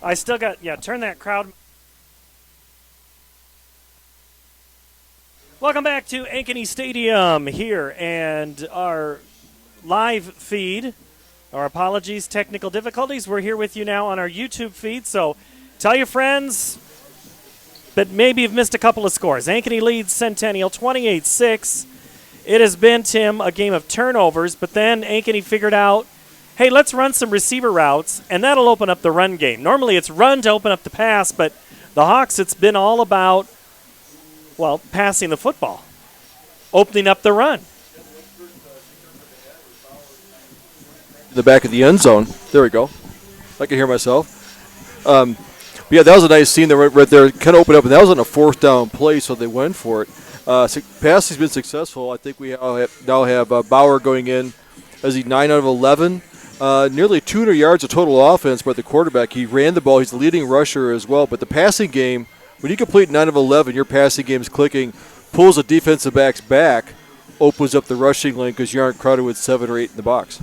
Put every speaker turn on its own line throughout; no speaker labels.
I still got, turn that crowd. Welcome back to Ankeny Stadium here, and our live feed. Our apologies, technical difficulties. We're here with you now on our YouTube feed, so tell your friends that maybe you've missed a couple of scores. Ankeny leads Centennial 28-6. It has been, Tim, a game of turnovers, but then Ankeny figured out, hey, let's run some receiver routes, and that'll open up the run game. Normally it's run to open up the pass, but the Hawks, it's been all about, passing the football, opening up the run.
The back of the end zone. There we go. I can hear myself. But yeah, that was a nice scene right there. Kind of opened up, and that was on a fourth down play, so they went for it. Passing's been successful. I think we now have Bauer going in as he 9 out of 11. Nearly 200 yards of total offense by the quarterback. He ran the ball. He's the leading rusher as well. But the passing game, when you complete 9 of 11, your passing game is clicking, pulls the defensive backs back, opens up the rushing lane because you aren't crowded with 7 or 8 in the box.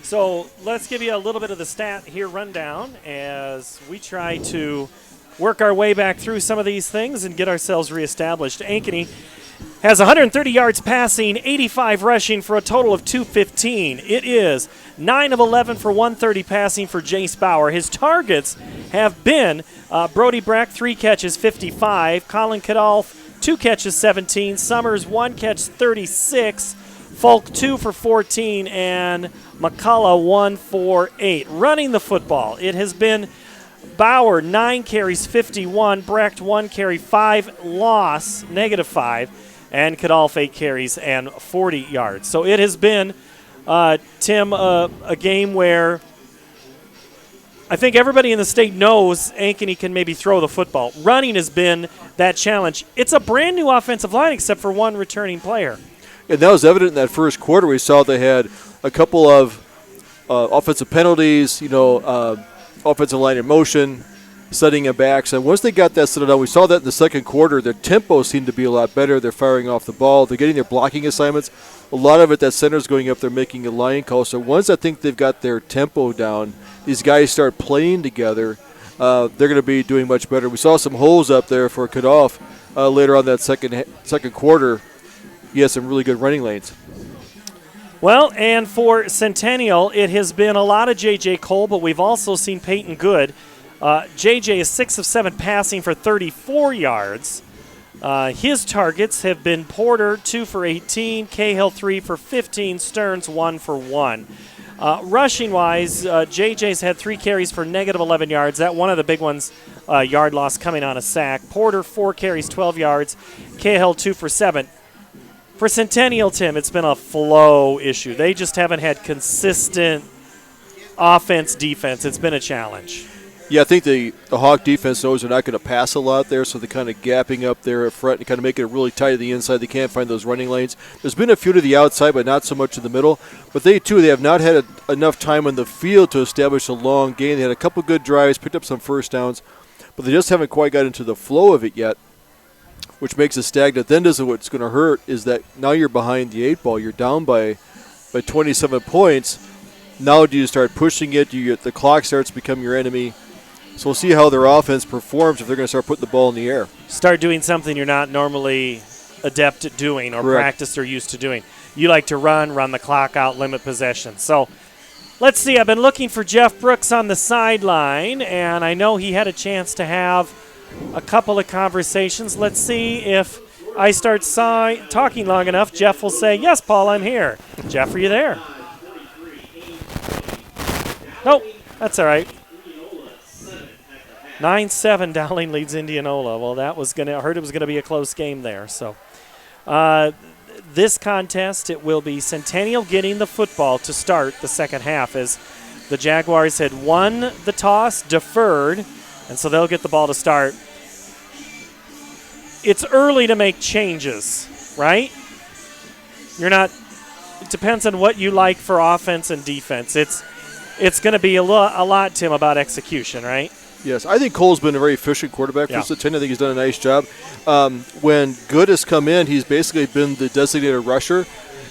So let's give you a little bit of the stat here rundown as we try to work our way back through some of these things and get ourselves reestablished. Ankeny has 130 yards passing, 85 rushing for a total of 215. It is 9 of 11 for 130 passing for Jace Bauer. His targets have been Brody Brack, 3 catches, 55. Colin Kadolf, 2 catches, 17. Summers, 1 catch, 36. Folk, 2 for 14. And McCullough, 1 for 8. Running the football, it has been Bauer, 9 carries, 51. Brecht, 1 carry, 5 loss, -5. And Kadolf, 8 carries and 40 yards. So it has been, Tim, a game where I think everybody in the state knows Ankeny can maybe throw the football. Running has been that challenge. It's a brand new offensive line except for one returning player.
And that was evident in that first quarter. We saw they had a couple of offensive penalties, offensive line in motion, setting it back. So once they got that settled out, we saw that in the second quarter. Their tempo seemed to be a lot better. They're firing off the ball. They're getting their blocking assignments. A lot of it, that center's going up there making a line call. So once I think they've got their tempo down, these guys start playing together, they're going to be doing much better. We saw some holes up there for Kadolf later on that second quarter. He has some really good running lanes.
Well, and for Centennial, it has been a lot of J.J. Cole, but we've also seen Peyton Good. J.J. is 6 of 7 passing for 34 yards. His targets have been Porter, 2 for 18, Cahill, 3 for 15, Stearns, 1 for 1. Rushing-wise, J.J.'s had 3 carries for -11 yards. That one of the big ones, yard loss coming on a sack. Porter, 4 carries, 12 yards. Cahill, 2 for 7. For Centennial, Tim, it's been a flow issue. They just haven't had consistent offense, defense. It's been a challenge.
Yeah, I think the Hawk defense knows they're not going to pass a lot there, so they're kind of gapping up there at front and kind of making it really tight to the inside. They can't find those running lanes. There's been a few to the outside, but not so much in the middle. But they have not had enough time on the field to establish a long game. They had a couple good drives, picked up some first downs, but they just haven't quite got into the flow of it yet, which makes it stagnant. Then what's going to hurt is that now you're behind the 8 ball. You're down by 27 points. Now do you start pushing it? The clock starts to become your enemy. So we'll see how their offense performs if they're going to start putting the ball in the air.
Start doing something you're not normally adept at doing or practiced or used to doing. You like to run the clock out, limit possession. So let's see. I've been looking for Jeff Brooks on the sideline, and I know he had a chance to have a couple of conversations. Let's see if I start talking long enough, Jeff will say, yes, Paul, I'm here. Jeff, are you there? Nope, that's all right. 9-7, Dowling leads Indianola. Well, I heard it was going to be a close game there. So this contest, it will be Centennial getting the football to start the second half as the Jaguars had won the toss, deferred, and so they'll get the ball to start. It's early to make changes, right? It depends on what you like for offense and defense. It's going to be a lot, Tim, about execution, right?
Yes, I think Cole's been a very efficient quarterback for Centennial. I think he's done a nice job. When Good has come in, he's basically been the designated rusher,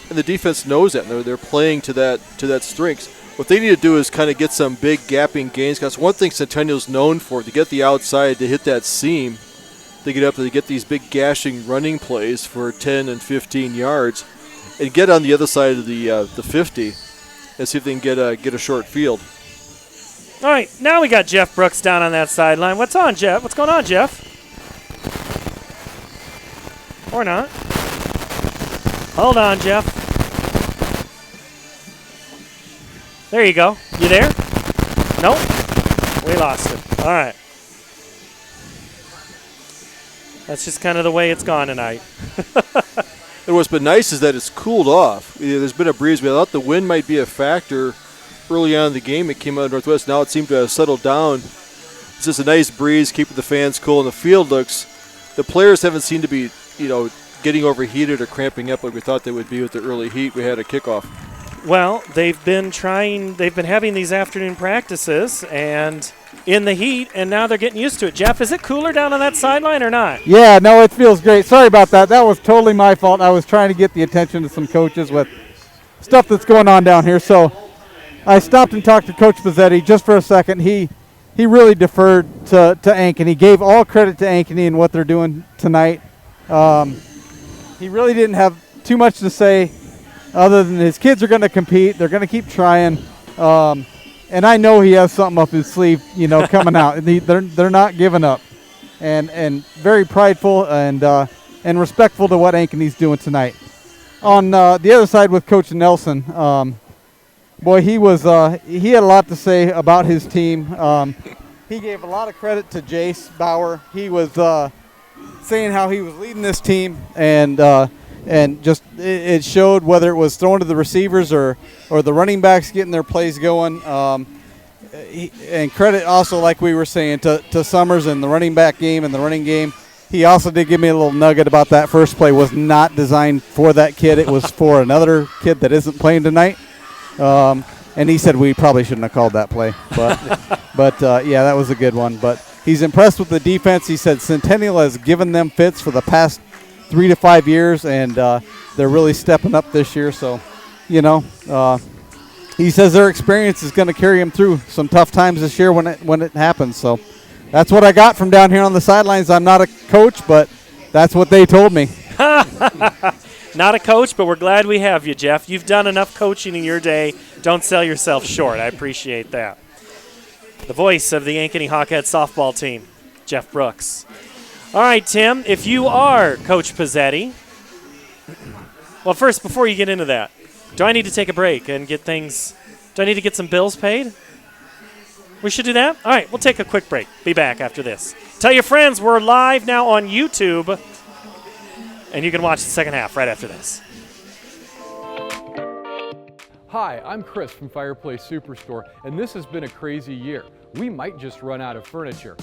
and the defense knows that. They're playing to that strengths. What they need to do is kind of get some big gapping gains. Because one thing Centennial's known for, to get the outside, to hit that seam, they get up, they get these big gashing running plays for 10 and 15 yards, and get on the other side of the 50 and see if they can get a short field.
All right, now we got Jeff Brooks down on that sideline. What's on, Jeff? What's going on, Jeff? Or not. Hold on, Jeff. There you go. You there? Nope. We lost it. All right. That's just kind of the way it's gone tonight.
And what's been nice is that it's cooled off. There's been a breeze. We thought the wind might be a factor early on in the game. It came out of the northwest. Now it seemed to have settled down. It's just a nice breeze, keeping the fans cool. And the field the players haven't seemed to be, getting overheated or cramping up like we thought they would be with the early heat we had at kickoff.
Well, they've been having these afternoon practices and in the heat, and now they're getting used to it. Jeff, is it cooler down on that sideline or not?
Yeah, no, it feels great. Sorry about that. That was totally my fault. I was trying to get the attention of some coaches with stuff that's going on down here. So I stopped and talked to Coach Pizzetti just for a second. He really deferred to Ankeny. He gave all credit to Ankeny and what they're doing tonight. He really didn't have too much to say other than his kids are going to compete. They're going to keep trying. And I know he has something up his sleeve, coming out. They're not giving up. And very prideful and respectful to what Ankeny's doing tonight. On the other side with Coach Nelson, boy, he had a lot to say about his team. He gave a lot of credit to Jace Bauer. He was saying how he was leading this team, and just it showed, whether it was throwing to the receivers or the running backs getting their plays going. And credit also, like we were saying, to Summers and the running back game and the running game. He also did give me a little nugget about that first play was not designed for that kid. It was for another kid that isn't playing tonight. And he said we probably shouldn't have called that play. But yeah, that was a good one. But he's impressed with the defense. He said Centennial has given them fits for the past 3 to 5 years, and they're really stepping up this year. So, he says their experience is going to carry him through some tough times this year when it happens. So that's what I got from down here on the sidelines. I'm not a coach, but that's what they told me.
Not a coach, but we're glad we have you, Jeff. You've done enough coaching in your day. Don't sell yourself short. I appreciate that. The voice of the Ankeny Hawkhead softball team, Jeff Brooks. All right, Tim, if you are Coach Pizzetti, well, first, before you get into that, do I need to take a break and get things – do I need to get some bills paid? We should do that? All right, we'll take a quick break. Be back after this. Tell your friends we're live now on YouTube, and you can watch the second half right after this.
Hi, I'm Chris from Fireplace Superstore, and this has been a crazy year. We might just run out of furniture,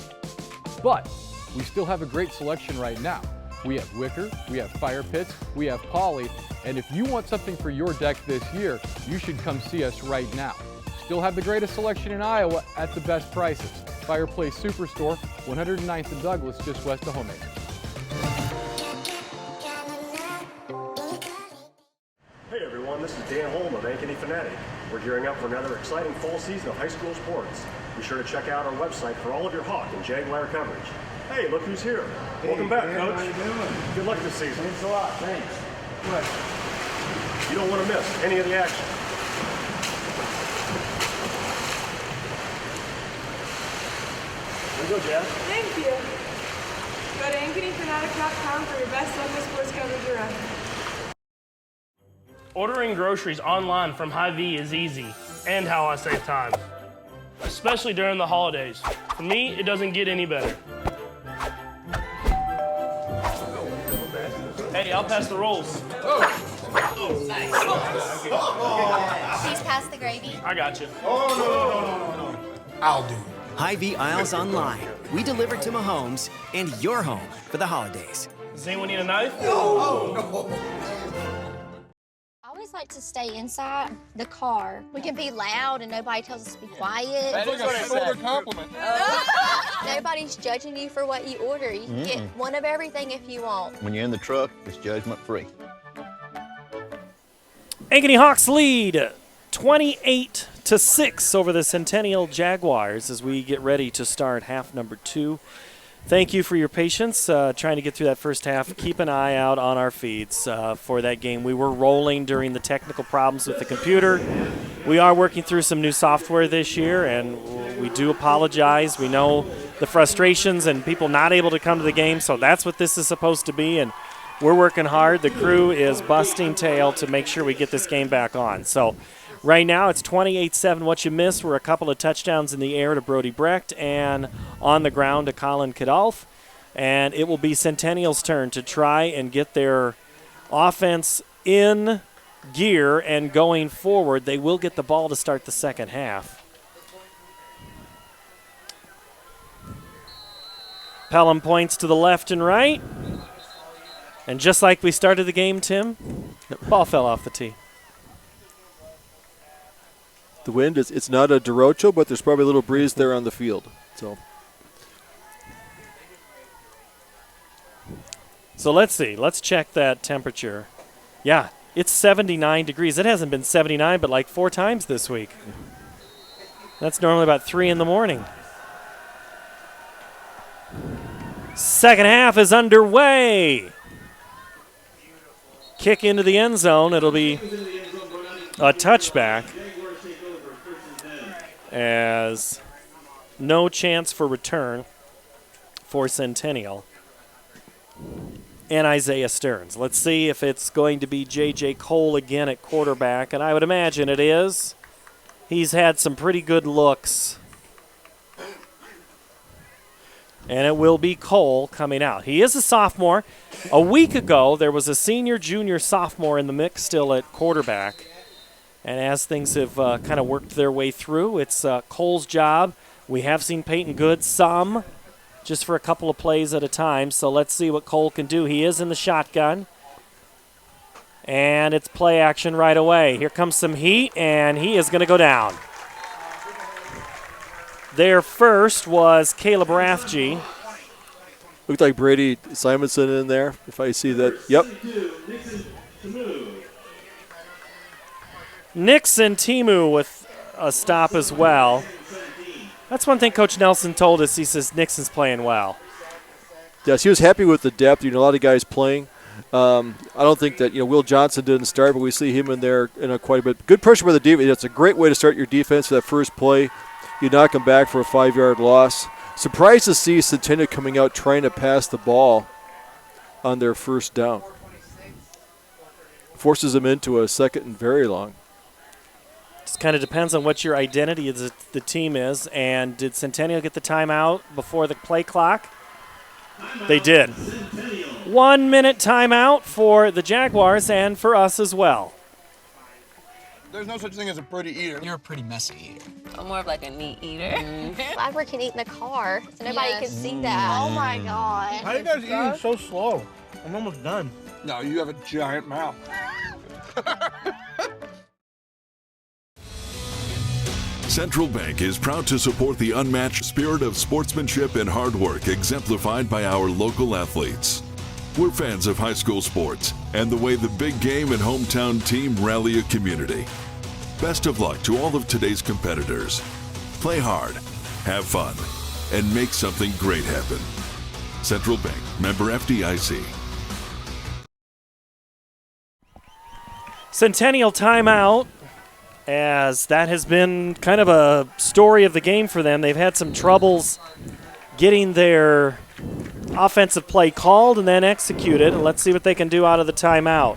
but we still have a great selection right now. We have wicker, we have fire pits, we have poly, and if you want something for your deck this year, you should come see us right now. Still have the greatest selection in Iowa at the best prices. Fireplace Superstore, 109th and Douglas, just west of Homemaker.
Hey everyone, this is Dan Holm of Ankeny Fanatic. We're gearing up for another exciting fall season of high school sports. Be sure to check out our website for all of your Hawk and Jaguar coverage. Hey, look who's here. Hey, welcome back, Dan, Coach. How you doing? Good luck this season.
Thanks a lot. Thanks. What?
You don't want to miss any of the action. There you go, Jazz.
Thank you. Go to AnkenyFanatic.com for your best local sports coverage around.
Ordering groceries online from Hy-Vee is easy, and how I save time, especially during the holidays. For me, it doesn't get any better. Hey, I'll pass the rolls.
Nice. Please pass the gravy.
I got you.
No. I'll do it.
Hy-Vee Aisles Online. We deliver to Mahomes and your home for the holidays.
Does anyone need a knife?
No.
I always like to stay inside the car. We can be loud and nobody tells us to be quiet.
That is a shoulder compliment.
Nobody's judging you for what you order. You can get one of everything if you want.
When you're in the truck, it's judgment free.
Ankeny Hawks lead 28 28-6 over the Centennial Jaguars as we get ready to start half number 2. Thank you for your patience trying to get through that first half. Keep an eye out on our feeds for that game. We were rolling during the technical problems with the computer. We are working through some new software this year, and we do apologize. We know the frustrations and people not able to come to the game, so that's what this is supposed to be, and we're working hard. The crew is busting tail to make sure we get this game back on. So right now it's 28-7. What you missed were a couple of touchdowns in the air to Brody Brecht and on the ground to Colin Kadolf. And it will be Centennial's turn to try and get their offense in gear and going forward. They will get the ball to start the second half. Pelham points to the left and right. And just like we started the game, Tim, ball fell off the tee.
The wind it's not a derecho, but there's probably a little breeze there on the field.
So let's see. Let's check that temperature. Yeah, it's 79 degrees. It hasn't been 79 but like 4 times this week. That's normally about 3 in the morning. Second half is underway. Kick into the end zone. It'll be a touchback as no chance for return for Centennial and Isaiah Stearns. Let's see if it's going to be J.J. Cole again at quarterback, and I would imagine it is. He's had some pretty good looks. And it will be Cole coming out. He is a sophomore. A week ago, there was a senior, junior, sophomore in the mix still at quarterback. And as things have kind of worked their way through, it's Cole's job. We have seen Peyton Good some, just for a couple of plays at a time. So let's see what Cole can do. He is in the shotgun. And it's play action right away. Here comes some heat, and he is going to go down. Their first was Caleb Rathje.
Looked like Brady Simonson in there, if I see that. Yep.
Nixon Timu with a stop as well. That's one thing Coach Nelson told us. He says Nixon's playing well.
Yes, he was happy with the depth. A lot of guys playing. I don't think that Will Johnson didn't start, but we see him in there quite a bit. Good pressure by the defense. It's a great way to start your defense for that first play. You knock them back for a 5-yard loss. Surprised to see Centennial coming out trying to pass the ball on their first down. Forces them into a second and very long.
Just kind of depends on what your identity of the team is. And did Centennial get the timeout before the play clock? They did. 1 minute timeout for the Jaguars and for us as well.
There's no such thing as a pretty eater.
You're a pretty messy eater.
I'm more of like a neat eater.
Robert can eat in the car, so nobody can see that. Oh my God.
How are you guys eating so slow? I'm almost done. No, you have a giant mouth.
Central Bank is proud to support the unmatched spirit of sportsmanship and hard work exemplified by our local athletes. We're fans of high school sports and the way the big game and hometown team rally a community. Best of luck to all of today's competitors. Play hard, have fun, and make something great happen. Central Bank, member FDIC.
Centennial timeout, as that has been kind of a story of the game for them. They've had some troubles getting their offensive play called and then executed. And let's see what they can do out of the timeout.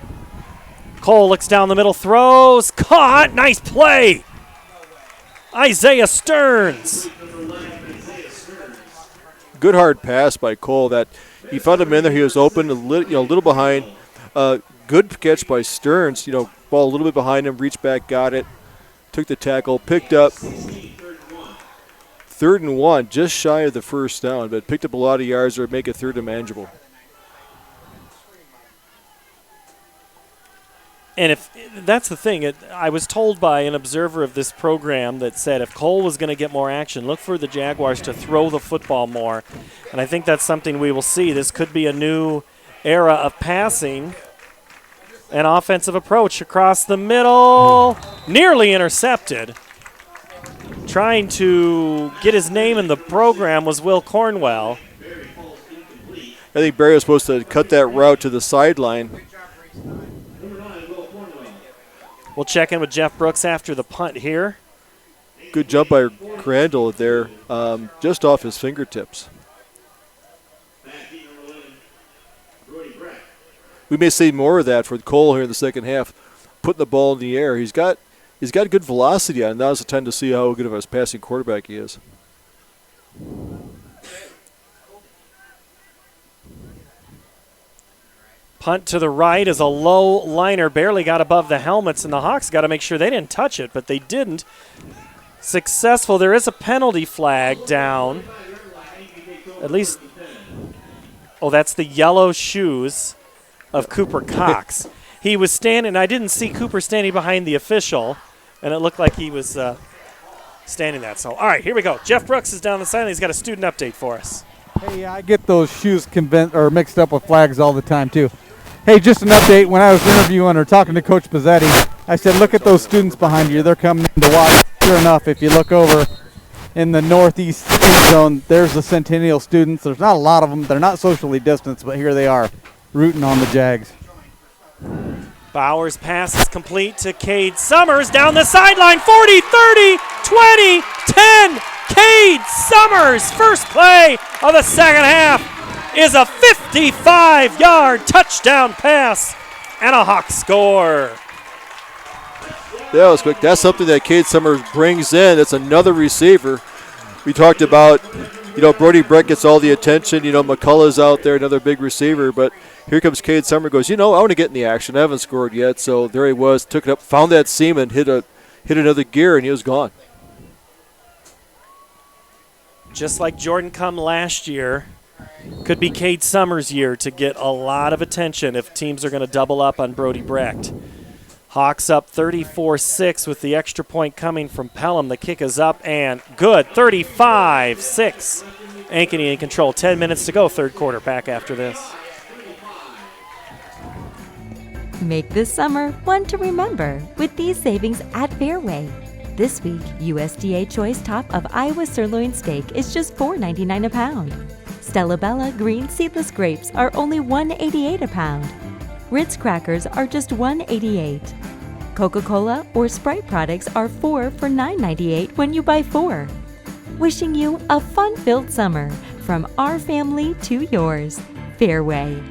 Cole looks down the middle, throws, caught, nice play. Isaiah Stearns.
Good hard pass by Cole. That he found him in there. He was open, a little behind. Good catch by Stearns. Ball a little bit behind him, reached back, got it, took the tackle, picked up. 3rd and 1, just shy of the first down, but picked up a lot of yards or make it third and manageable.
And if that's the thing, I was told by an observer of this program that said if Cole was going to get more action, look for the Jaguars to throw the football more. And I think that's something we will see. This could be a new era of passing. An offensive approach across the middle, nearly intercepted. trying to get his name in the program was Will Cornwell.
I think Barry was supposed to cut that route to the sideline.
We'll check in with Jeff Brooks after the punt here.
Good jump by Crandall there, just off his fingertips. We may see more of that for Cole here in the second half, putting the ball in the air. He's got good velocity on it. Now's the time to see how good of a passing quarterback he is.
Punt to the right is a low liner, barely got above the helmets, and the Hawks got to make sure they didn't touch it, but they didn't. Successful. There is a penalty flag down. At least, oh, that's the yellow shoes of Cooper Cox. He was standing, I didn't see Cooper standing behind the official, and it looked like he was standing that. So, all right, here we go. Jeff Brooks is down the sideline. He's got a student update for us.
Hey, I get those shoes mixed up with flags all the time, too. Hey, just an update. When I was interviewing or talking to Coach Pizzetti, I said, look at those students behind you. They're coming in to watch. Sure enough, if you look over in the northeast end zone, there's the Centennial students. There's not a lot of them. They're not socially distanced, but here they are, rooting on the Jags.
Bowers' pass is complete to Cade Summers down the sideline. 40, 30, 20, 10. Cade Summers, first play of the second half, is a 55-yard touchdown pass and a Hawk score.
That was quick. That's something that Cade Summers brings in. It's another receiver. We talked about, Brody Breck gets all the attention. McCullough's out there, another big receiver. But here comes Cade Summers, goes, I want to get in the action. I haven't scored yet. So there he was, took it up, found that seam, and hit another gear, and he was gone.
Just like Jordan Cum last year, could be Cade Summers' year to get a lot of attention if teams are going to double up on Brody Brecht. Hawks up 34-6 with the extra point coming from Pelham. The kick is up and good. 35-6. Ankeny in control. 10 minutes to go. Third quarter. Back after this.
Make this summer one to remember with these savings at Fairway. This week, USDA Choice Top of Iowa Sirloin Steak is just $4.99 a pound. Stella Bella Green Seedless Grapes are only $1.88 a pound. Ritz crackers are just $1.88. Coca-Cola or Sprite products are 4 for $9.98 when you buy 4. Wishing you a fun-filled summer from our family to yours. Fairway.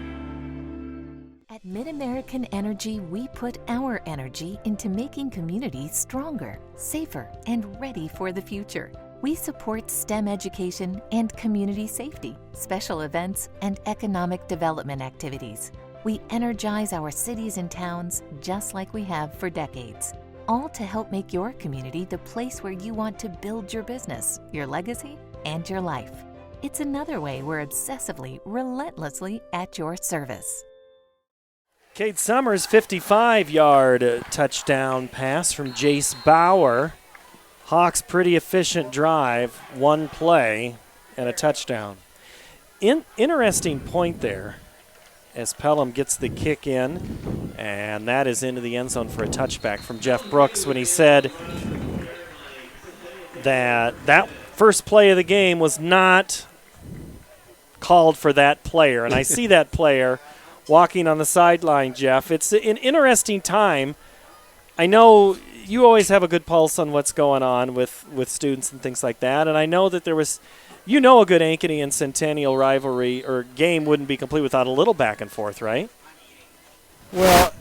At MidAmerican Energy, we put our energy into making communities stronger, safer, and ready for the future. We support STEM education and community safety, special events, and economic development activities. We energize our cities and towns just like we have for decades, all to help make your community the place where you want to build your business, your legacy, and your life. It's another way we're obsessively, relentlessly at your service.
Cade Summers, 55-yard touchdown pass from Jace Bauer. Hawks pretty efficient drive, one play, and a touchdown. Interesting point there as Pelham gets the kick in, and that is into the end zone for a touchback from Jeff Brooks when he said that first play of the game was not called for that player. And I see that player walking on the sideline, Jeff. It's an interesting time. I know you always have a good pulse on what's going on with students and things like that, and I know that there was – a good Ankeny and Centennial rivalry or game wouldn't be complete without a little back and forth, right?
Well,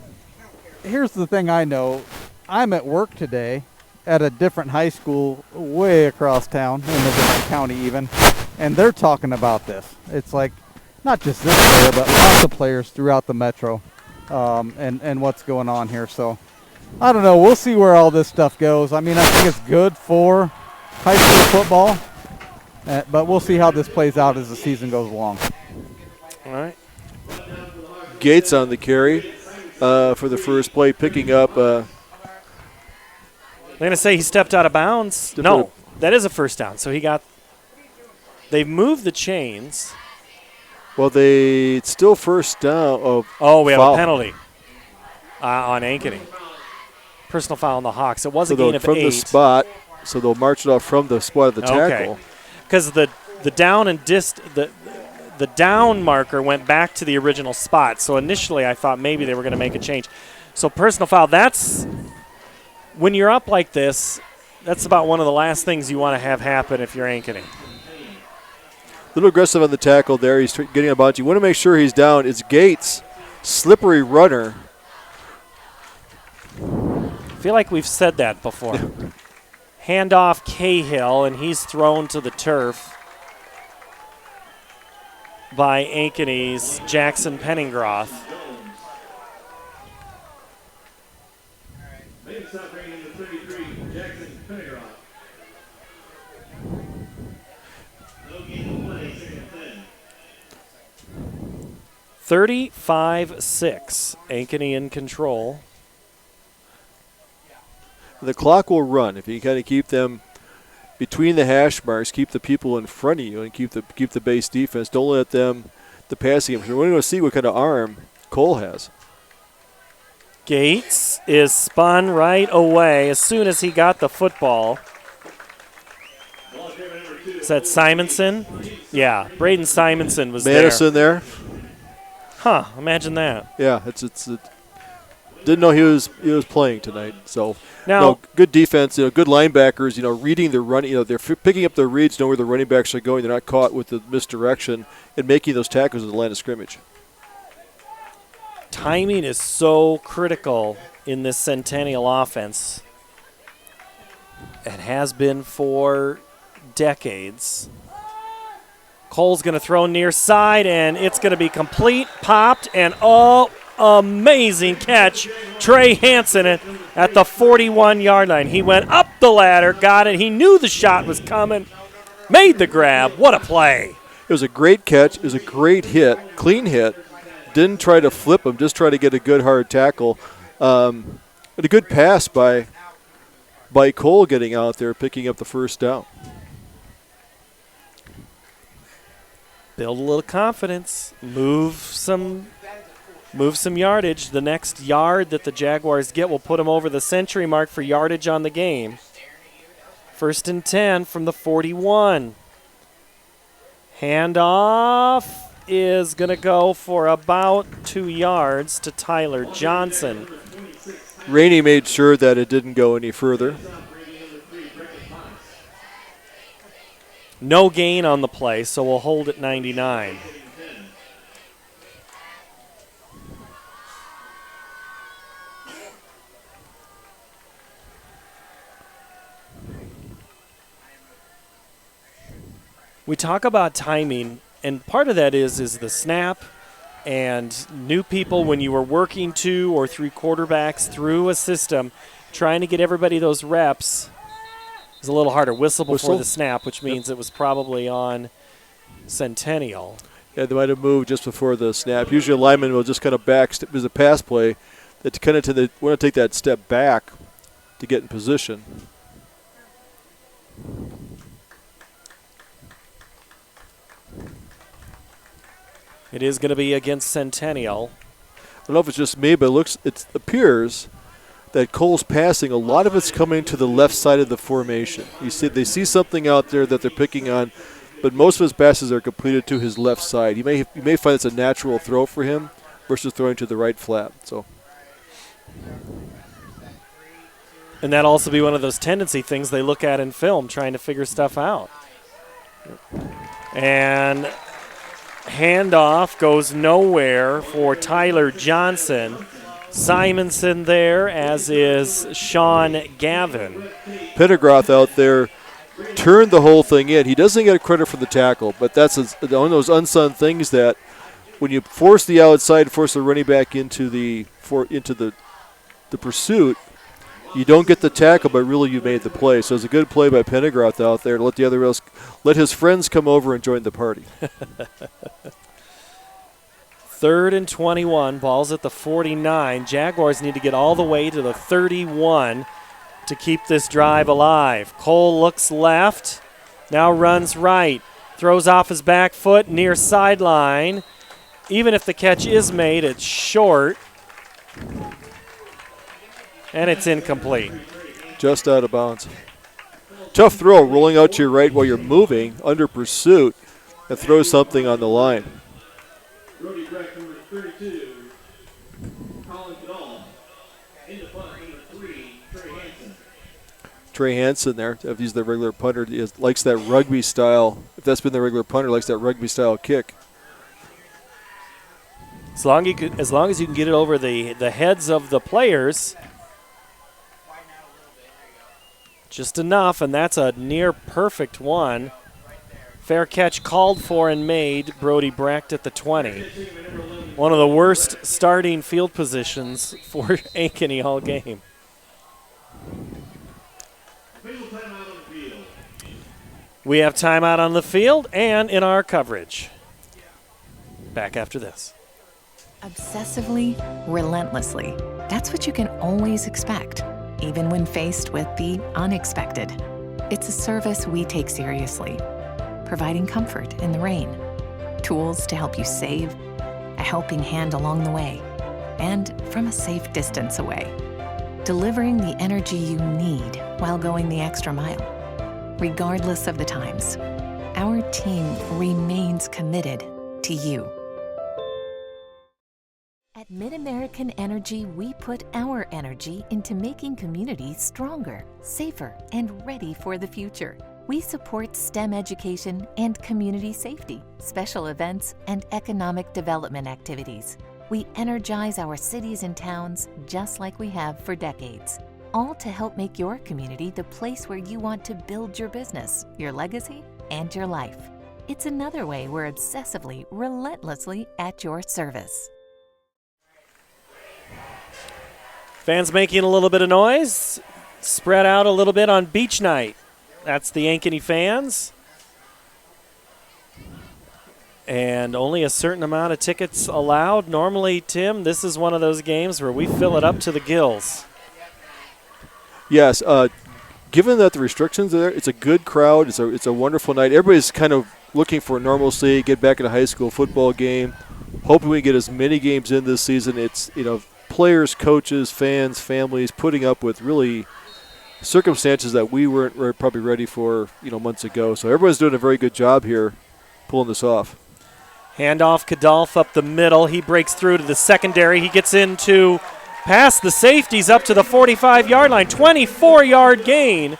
here's the thing I know. I'm at work today at a different high school way across town, in a different county even, and they're talking about this. It's like not just this player, but lots of players throughout the metro and what's going on here. So I don't know. We'll see where all this stuff goes. I mean, I think it's good for high school football. But we'll see how this plays out as the season goes along.
All right.
Gates on the carry for the first play, picking up.
They're going to say he stepped out of bounds. No, that is a first down. So they've moved the chains.
Well, it's still first down.
We have a penalty on Ankeny. Personal foul on the Hawks. It was a gain of 8.
From the spot. so they'll march it off from the spot of the tackle.
Because the down and the down marker went back to the original spot. So initially I thought maybe they were going to make a change. So personal foul, that's when you're up like this, that's about one of the last things you want to have happen if you're Ankeny.
A little aggressive on the tackle there. He's getting a bounce. You want to make sure he's down. It's Gates, slippery runner.
I feel like we've said that before. Handoff Cahill, and he's thrown to the turf by Ankeny's Jackson Penningroth.
Jackson Penningroth.
35-6. Ankeny in control.
The clock will run if you kind of keep them between the hash marks, keep the people in front of you, and keep the base defense. Don't let them the passing game. We're going to see what kind of arm Cole has.
Gates is spun right away as soon as he got the football. Is that Simonson? Yeah, Braden Simonson was
Madison there.
Huh, imagine that.
Yeah, didn't know he was playing tonight. So
now
good defense, good linebackers, reading the run, they're picking up their reads, know where the running backs are going. They're not caught with the misdirection and making those tackles at the line of scrimmage.
Timing is so critical in this Centennial offense. It has been for decades. Cole's going to throw near side, and it's going to be complete, popped, and amazing catch. Trey Hansen at the 41-yard line. He went up the ladder, got it. He knew the shot was coming, made the grab. What a play.
It was a great catch. It was a great hit, clean hit. Didn't try to flip him, just try to get a good hard tackle. And a good pass by Cole getting out there, picking up the first down.
Build a little confidence. Move some yardage. The next yard that the Jaguars get will put them over the century mark for yardage on the game. 1st and 10 from the 41. Handoff is going to go for about 2 yards to Tyler Johnson.
Rainey made sure that it didn't go any further.
No gain on the play, so we'll hold at 99. We talk about timing, and part of that is the snap and new people when you were working 2 or 3 quarterbacks through a system, trying to get everybody those reps. It was a little harder. Whistle before the snap, which means it was probably on Centennial.
Yeah, they might have moved just before the snap. Usually a lineman will just kind of back. There's a pass play that kind of want to take that step back to get in position.
It is going to be against Centennial.
I don't know if it's just me, but it appears that Cole's passing, a lot of it's coming to the left side of the formation. They see something out there that they're picking on, but most of his passes are completed to his left side. You may find it's a natural throw for him versus throwing to the right flat. So,
and that'll also be one of those tendency things they look at in film, trying to figure stuff out. And handoff goes nowhere for Tyler Johnson. Simonson there, as is Sean Gavin.
Pendergroth out there turned the whole thing in. He doesn't get credit for the tackle, but that's one of those unsung things that when you force the outside, force the running back into the pursuit, you don't get the tackle, but really you made the play. So it's a good play by Pendergroth out there to let his friends come over and join the party.
3rd and 21, ball's at the 49. Jaguars need to get all the way to the 31 to keep this drive alive. Cole looks left, now runs right, throws off his back foot near sideline. Even if the catch is made, it's short, and it's incomplete.
Just out of bounds. tough throw, rolling out to your right while you're moving under pursuit and throw something on the line.
Brody Brecht, number 32. Colin Cadall. Into punt, number 3, Trey Hansen.
Trey Hansen there, if he's the regular punter, likes that rugby style. If that's been the regular punter, likes that rugby style kick.
As long as you can get it over the heads of the players, just enough, and that's a near perfect one. Fair catch called for and made. Brody Brecht at the 20. One of the worst starting field positions for Ankeny all game. We have timeout on the field and in our coverage. Back after this.
Obsessively, relentlessly. That's what you can always expect, even when faced with the unexpected. It's a service we take seriously, providing comfort in the rain, tools to help you save, a helping hand along the way, and from a safe distance away. Delivering the energy you need while going the extra mile. Regardless of the times, our team remains committed to you. At MidAmerican Energy, we put our energy into making communities stronger, safer, and ready for the future. We support STEM education and community safety, special events, and economic development activities. We energize our cities and towns just like we have for decades, all to help make your community the place where you want to build your business, your legacy, and your life. It's another way we're obsessively, relentlessly at your service.
Fans making a little bit of noise, spread out a little bit on beach night. That's the Ankeny fans. And only a certain amount of tickets allowed. Normally, Tim, this is one of those games where we fill it up to the gills.
Yes, given that the restrictions are there, it's a good crowd. It's a wonderful night. Everybody's kind of looking for normalcy, get back in a high school football game. Hoping we get as many games in this season. It's, players, coaches, fans, families putting up with really circumstances that we weren't probably ready for, months ago. So everyone's doing a very good job here pulling this off.
Handoff, Kadolf up the middle. He breaks through to the secondary. He gets into past the safeties up to the 45-yard line. 24-yard gain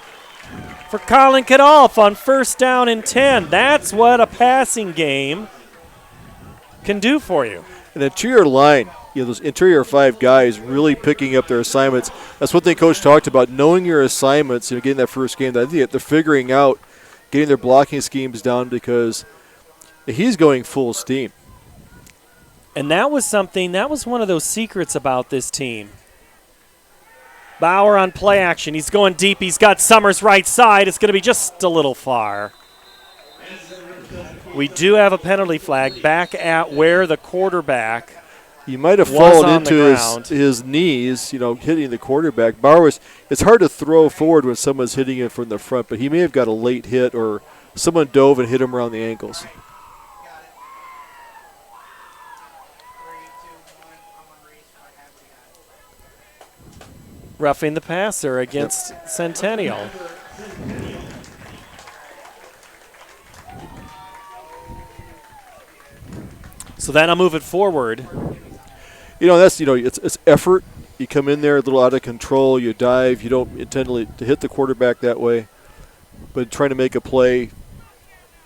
for Colin Kadolf on 1st down and 10. That's what a passing game can do for you.
An interior line, those interior 5 guys really picking up their assignments. That's one thing Coach talked about, knowing your assignments, getting that first game. I think they're figuring out, getting their blocking schemes down because he's going full steam.
And that was one of those secrets about this team. Bauer on play action. He's going deep. He's got Summers right side. It's going to be just a little far. We do have a penalty flag back at where the quarterback
He might have fallen into his knees, hitting the quarterback. Bauer it's hard to throw forward when someone's hitting it from the front, but he may have got a late hit or someone dove and hit him around the ankles.
Roughing the passer against Centennial. So then I'll move it forward.
That's it's effort. You come in there a little out of control. You dive. You don't intend to hit the quarterback that way, but trying to make a play,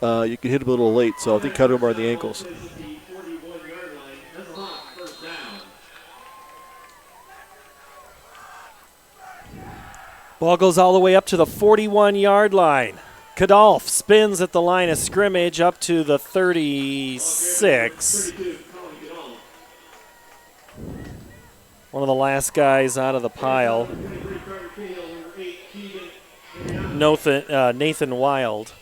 you can hit him a little late. So I think cut him around the ankles.
Ball goes all the way up to the 41-yard line. Kadolf spins at the line of scrimmage up to the 36. One of the last guys out of the pile. Nathan Wild.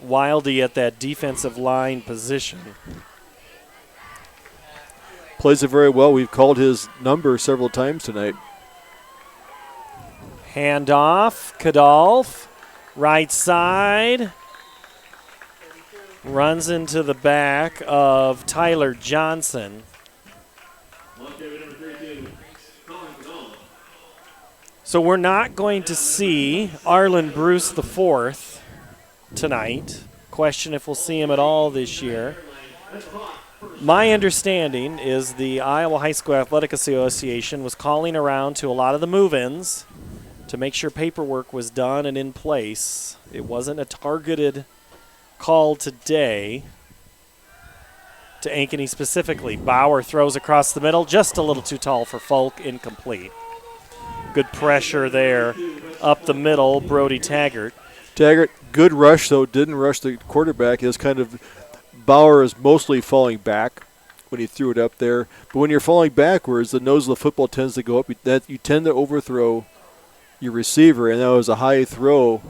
Wildy at that defensive line position.
Plays it very well. We've called his number several times tonight.
Handoff, Kadolf, right side. Runs into the back of Tyler Johnson. So we're not going to see Arlen Bruce IV tonight. Question if we'll see him at all this year. My understanding is the Iowa High School Athletic Association was calling around to a lot of the move-ins to make sure paperwork was done and in place. It wasn't a targeted call today to Ankeny specifically. Bauer throws across the middle, just a little too tall for Folk, incomplete. Good pressure there up the middle, Brody Taggart.
Taggart, good rush, though, didn't rush the quarterback. It was kind of, Bauer is mostly falling back when he threw it up there. But when you're falling backwards, the nose of the football tends to go up. You tend to overthrow your receiver, and that was a high throw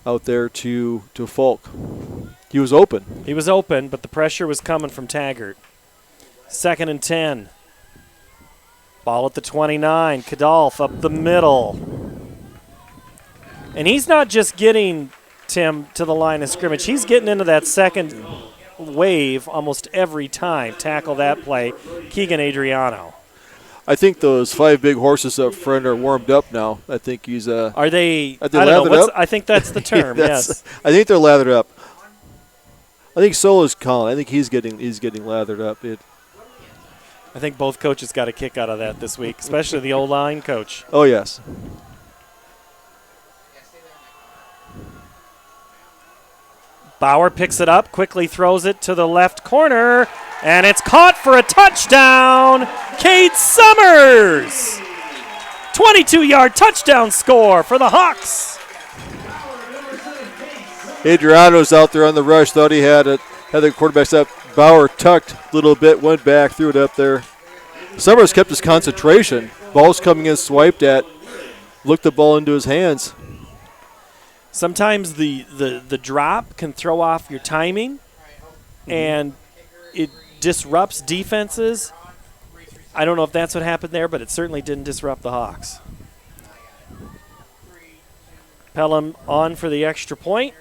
out there to Folk. He was open.
He was open, but the pressure was coming from Taggart. 2nd and 10. Ball at the 29. Kadolf up the middle. And he's not just getting, Tim, to the line of scrimmage. He's getting into that second wave almost every time. Tackle that play. Keegan Adriano.
I think those 5 big horses up front are warmed up now. I think he's
Are they
I don't
know.
up?
I think that's the term, yes.
I think they're lathered up. I think Solo's calling. I think he's getting lathered up.
I think both coaches got a kick out of that this week, especially the O-line coach.
Oh, yes.
Bauer picks it up, quickly throws it to the left corner, and it's caught for a touchdown. Cade Summers! 22-yard touchdown score for the Hawks.
Adriano's out there on the rush. Thought he had the quarterbacks up. Bauer tucked a little bit, went back, threw it up there. Summers kept his concentration. Ball's coming in, swiped at, looked the ball into his hands.
Sometimes the drop can throw off your timing, and it disrupts defenses. I don't know if that's what happened there, but it certainly didn't disrupt the Hawks. Pelham on for the extra point.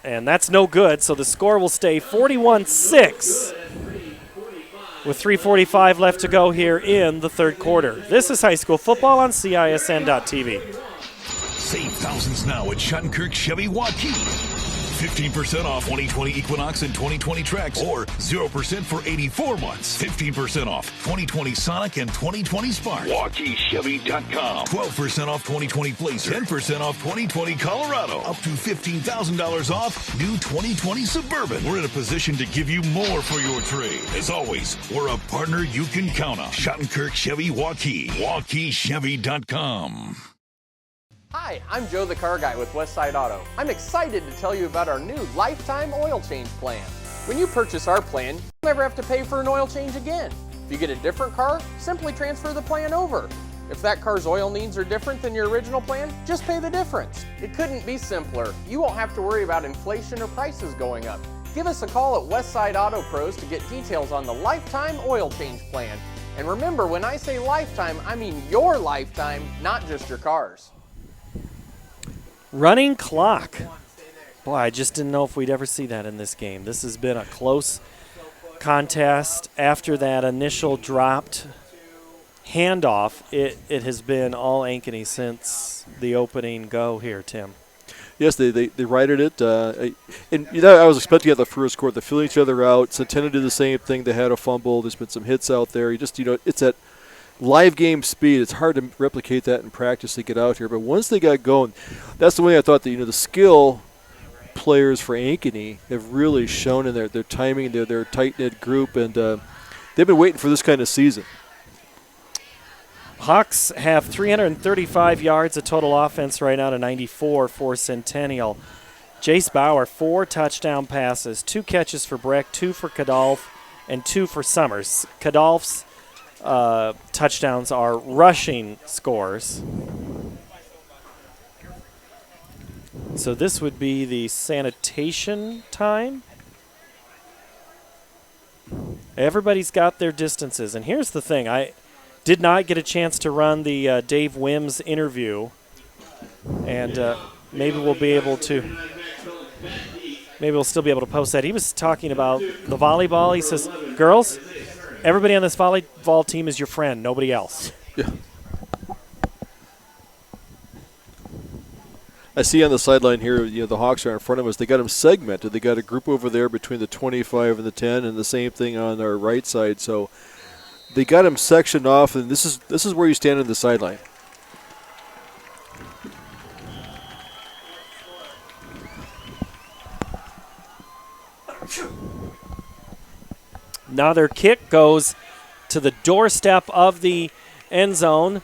And that's no good, so the score will stay 41-6 with 3:45 left to go here in the third quarter. This is high school football on CISN.TV.
Save thousands now at Shattenkirk Chevy Waukee. 15% off 2020 Equinox and 2020 Trax, or 0% for 84 months. 15% off 2020 Sonic and 2020 Spark. WaukeeChevy.com. 12% off 2020 Blazer. 10% off 2020 Colorado. Up to $15,000 off new 2020 Suburban. We're in a position to give you more for your trade. As always, we're a partner you can count on. Shattenkirk Chevy Waukee. WaukeeChevy.com.
Hi, I'm Joe the Car Guy with Westside Auto. I'm excited to tell you about our new lifetime oil change plan. When you purchase our plan, you'll never have to pay for an oil change again. If you get a different car, simply transfer the plan over. If that car's oil needs are different than your original plan, just pay the difference. It couldn't be simpler. You won't have to worry about inflation or prices going up. Give us a call at Westside Auto Pros to get details on the lifetime oil change plan. And remember, when I say lifetime, I mean your lifetime, not just your car's.
Running clock. Boy, I just didn't know if we'd ever see that in this game. This has been a close contest. After that initial dropped handoff, it has been all Ankeny since the opening go here, Tim.
Yes, they righted it. And I was expecting at the first quarter, they're filling each other out. Centennial did the same thing. They had a fumble. There's been some hits out there. It's at live game speed. It's hard to replicate that in practice to get out here. But once they got going, that's the way I thought that the skill players for Ankeny have really shown in their timing, their tight-knit group, and they've been waiting for this kind of season.
Hawks have 335 yards of total offense right now to 94 for Centennial. Jace Bauer, 4 touchdown passes, 2 catches for Breck, 2 for Kadolf, and 2 for Summers. Kadolf's touchdowns are rushing scores. So this would be the sanitation time. Everybody's got their distances. And here's the thing. I did not get a chance to run the Dave Wims interview. And maybe we'll be able to maybe we'll still be able to post that. He was talking about the volleyball. He says, girls, everybody on this volleyball team is your friend, nobody else.
Yeah. I see on the sideline here, the Hawks are in front of us. They got them segmented. They got a group over there between the 25 and the 10, and the same thing on our right side. So they got them sectioned off, and this is where you stand on the sideline.
Now their kick goes to the doorstep of the end zone.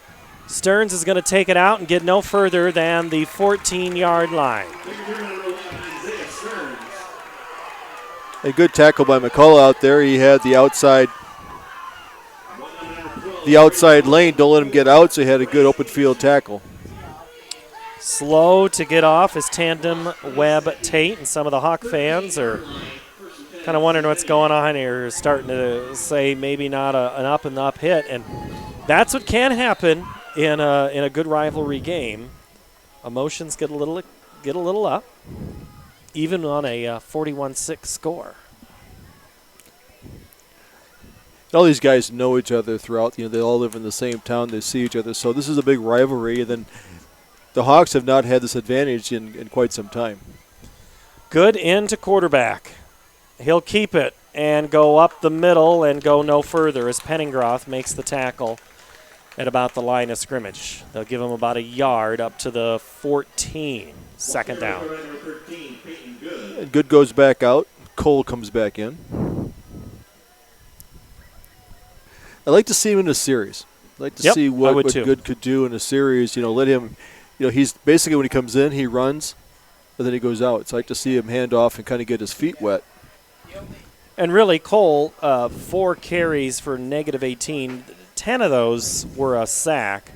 Stearns is going to take it out and get no further than the 14-yard line.
A good tackle by McCullough out there. He had the outside lane. Don't let him get out, so he had a good open field tackle.
Slow to get off is Tandem Webb Tate, and some of the Hawk fans are kind of wondering what's going on here, starting to say maybe not an up-and-up hit, and that's what can happen in a good rivalry game. Emotions get a little up, even on a 41-6 score.
All these guys know each other throughout. They all live in the same town. They see each other, so this is a big rivalry. And then the Hawks have not had this advantage in quite some time.
Good into quarterback. He'll keep it and go up the middle and go no further as Penningroth makes the tackle at about the line of scrimmage. They'll give him about a yard up to the 14. Second down.
And Good goes back out. Cole comes back in. I'd like to see him in a series. I'd like to see what Good could do in a series. Let him, he's basically when he comes in, he runs, and then he goes out. So I'd like to see him hand off and kind of get his feet wet.
And really, Cole, 4 carries for -18. 10 of those were a sack.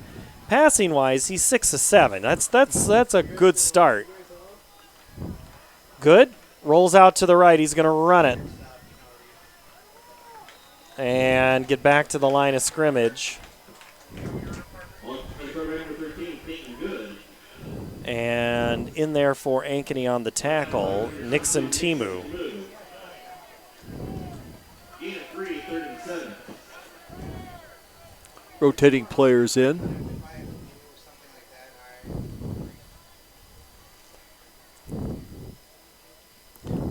Passing-wise, he's 6 of 7. That's a good start. Good. Rolls out to the right. He's going to run it. And get back to the line of scrimmage. And in there for Ankeny on the tackle, Nixon Timu.
Rotating players in.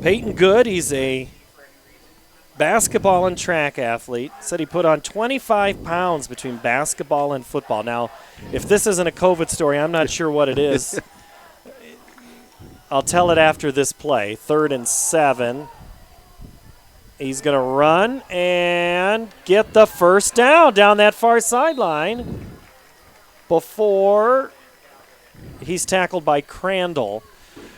Peyton Good, he's a basketball and track athlete. Said he put on 25 pounds between basketball and football. Now, if this isn't a COVID story, I'm not sure what it is. I'll tell it after this play. 3rd and 7. He's going to run and get the first down that far sideline before he's tackled by Crandall.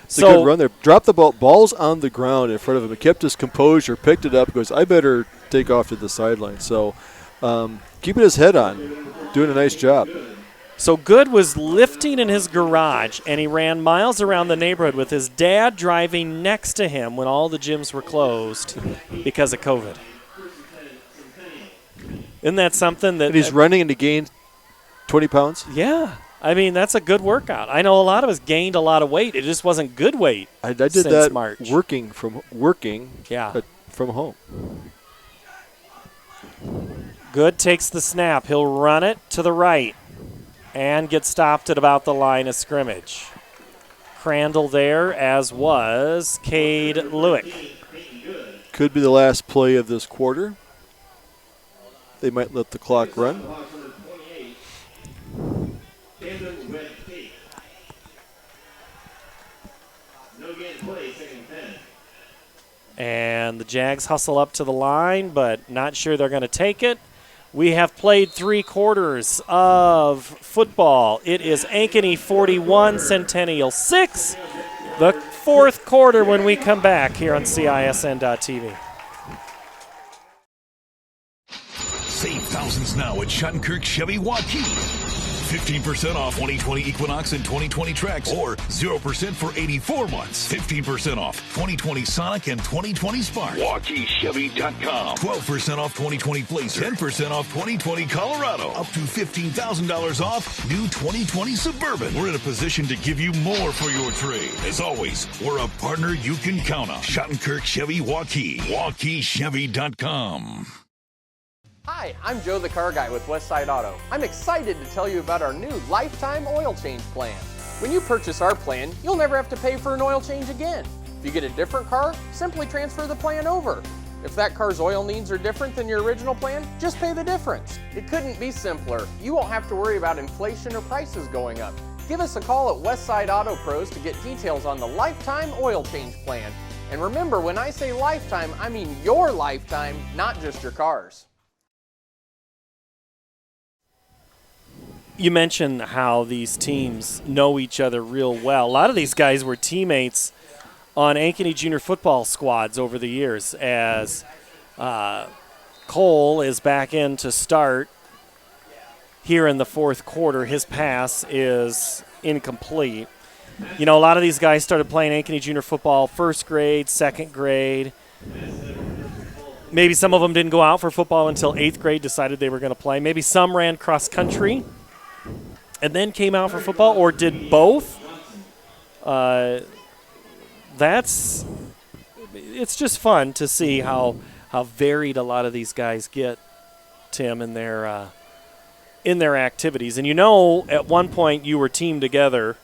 It's a good run there. Dropped the ball. Ball's on the ground in front of him. He kept his composure, picked it up, goes, I better take off to the sideline. So keeping his head on, doing a nice job.
So Good was lifting in his garage, and he ran miles around the neighborhood with his dad driving next to him when all the gyms were closed because of COVID. Isn't that something that...
And he's running and he gained 20 pounds?
Yeah. I mean, that's a good workout. I know a lot of us gained a lot of weight. It just wasn't good weight.
I did that March. working from home.
Good takes the snap. He'll run it to the right and get stopped at about the line of scrimmage. Crandall there, as was Cade Lewick.
Could be the last play of this quarter. They might let the clock run.
And the Jags hustle up to the line, but not sure they're going to take it. We have played 3 quarters of football. It is Ankeny 41, Centennial 6. The 4th quarter when we come back here on CISN.TV.
Save thousands now at Schottenkirk Chevy Waukee. 15% off 2020 Equinox and 2020 Trax, or 0% for 84 months. 15% off 2020 Sonic and 2020 Spark. WaukeeChevy.com. 12% off 2020 Blazer. 10% off 2020 Colorado. Up to $15,000 off new 2020 Suburban. We're in a position to give you more for your trade. As always, we're a partner you can count on. Schottenkirk Chevy Waukee. WaukeeChevy.com.
Hi, I'm Joe the Car Guy with Westside Auto. I'm excited to tell you about our new lifetime oil change plan. When you purchase our plan, you'll never have to pay for an oil change again. If you get a different car, simply transfer the plan over. If that car's oil needs are different than your original plan, just pay the difference. It couldn't be simpler. You won't have to worry about inflation or prices going up. Give us a call at Westside Auto Pros to get details on the lifetime oil change plan. And remember, when I say lifetime, I mean your lifetime, not just your car's.
You mentioned how these teams know each other real well. A lot of these guys were teammates on Ankeny junior football squads over the years, as Cole is back in to start here in the fourth quarter. His pass is incomplete. You know, a lot of these guys started playing Ankeny junior football first grade, second grade. Maybe some of them didn't go out for football until 8th grade, decided they were going to play. Maybe some ran cross country and then came out for football, or did both. It's just fun to see how varied a lot of these guys get, Tim, in their activities. And you know, at one point you were teamed together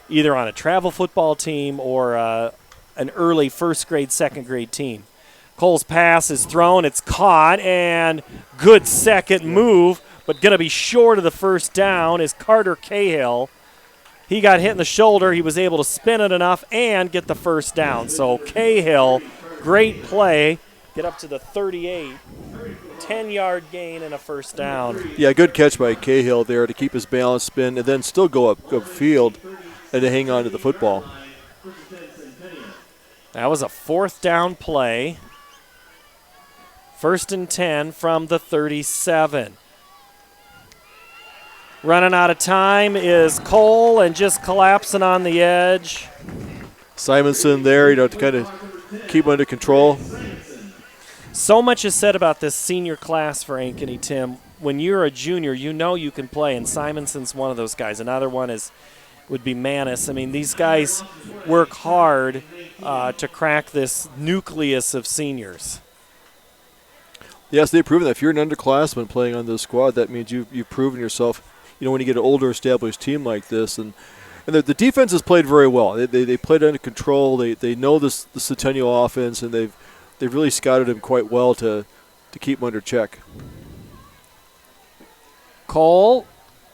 either on a travel football team or an early first grade, second grade team. Cole's pass is thrown, it's caught, and good second move, but going to be short of the first down is Carter Cahill. He got hit in the shoulder. He was able to spin it enough and get the first down. So Cahill, great play, get up to the 38, 10-yard gain and a first down.
Yeah, good catch by Cahill there to keep his balance, spin, and then still go upfield and to hang on to the football.
That was a fourth down play. 1st and 10 from the 37. Running out of time is Cole and just collapsing on the edge.
Simonson there, to kind of keep under control.
So much is said about this senior class for Ankeny, Tim. When you're a junior, you know you can play, and Simonson's one of those guys. Another one would be Manis. I mean, these guys work hard to crack this nucleus of seniors.
Yes, they've proven that if you're an underclassman playing on this squad, that means you've proven yourself. When you get an older established team like this, and the defense has played very well. They played under control. They know the Centennial offense, and they've really scouted him quite well to keep him under check.
Cole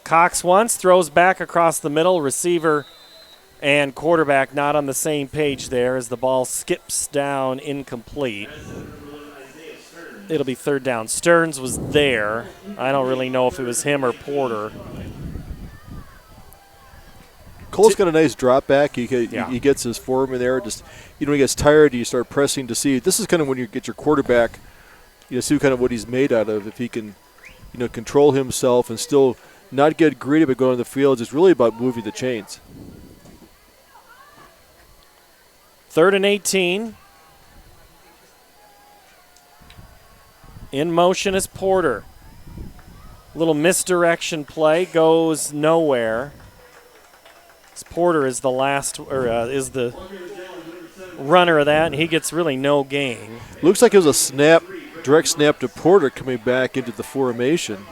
cocks once, throws back across the middle. Receiver and quarterback not on the same page there as the ball skips down incomplete. It'll be third down. Stearns was there. I don't really know if it was him or Porter.
Cole's got a nice drop back. He gets his form in there. Just when he gets tired, you start pressing to see. This is kind of when you get your quarterback, see kind of what he's made out of. If he can, control himself and still not get greedy but go on the field. It's really about moving the chains.
3rd and 18. In motion is Porter. Little misdirection play, goes nowhere. Porter is the is the runner of that, and he gets really no gain.
Looks like it was a direct snap to Porter coming back into the formation,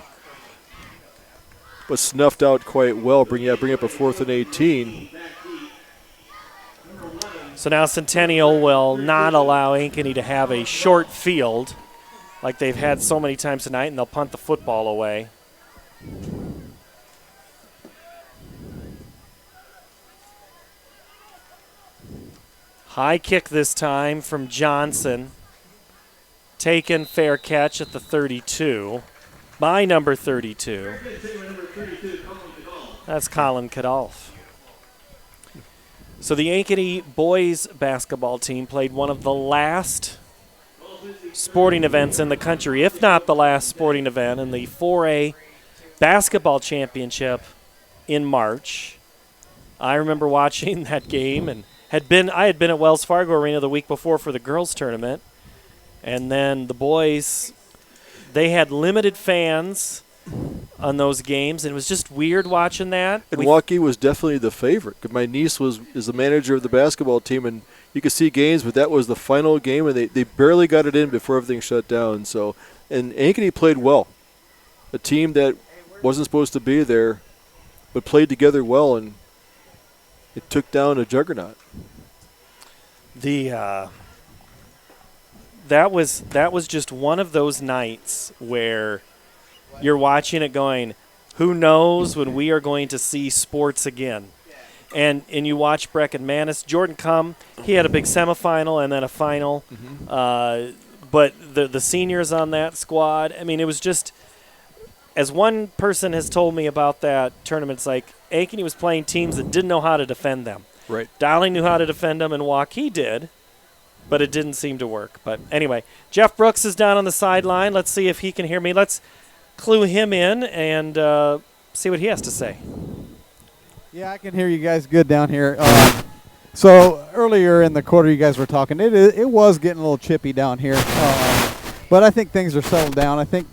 but snuffed out quite well. Bring up a 4th and 18.
So now Centennial will not allow Ankeny to have a short field like they've had so many times tonight, and they'll punt the football away. High kick this time from Johnson. Taken, fair catch at the 32 by number 32. That's Colin Kadolf. So the Ankeny boys basketball team played one of the last sporting events in the country, if not the last sporting event, in the 4A basketball championship in March. I remember watching that game, and I had been at Wells Fargo Arena the week before for the girls tournament, and then the boys, they had limited fans on those games, and it was just weird watching that.
And Waukee was definitely the favorite. My niece is the manager of the basketball team, and you could see games, but that was the final game, and they barely got it in before everything shut down. So And Ankeny played well. A team that wasn't supposed to be there, but played together well, and it took down a juggernaut.
That was just one of those nights where you're watching it going, who knows when we are going to see sports again. And you watch Brecken Manis. Jordan Cum, he had a big semifinal and then a final. But the seniors on that squad, I mean, it was just, as one person has told me about that tournament, it's like Ankeny was playing teams that didn't know how to defend them.
Right.
Dowling knew how to defend them, and Waukee did, but it didn't seem to work. But anyway, Jeff Brooks is down on the sideline. Let's see if he can hear me. Let's clue him in and see what he has to say.
Yeah, I can hear you guys good down here. So earlier in the quarter, you guys were talking. It was getting a little chippy down here, but I think things are settled down. I think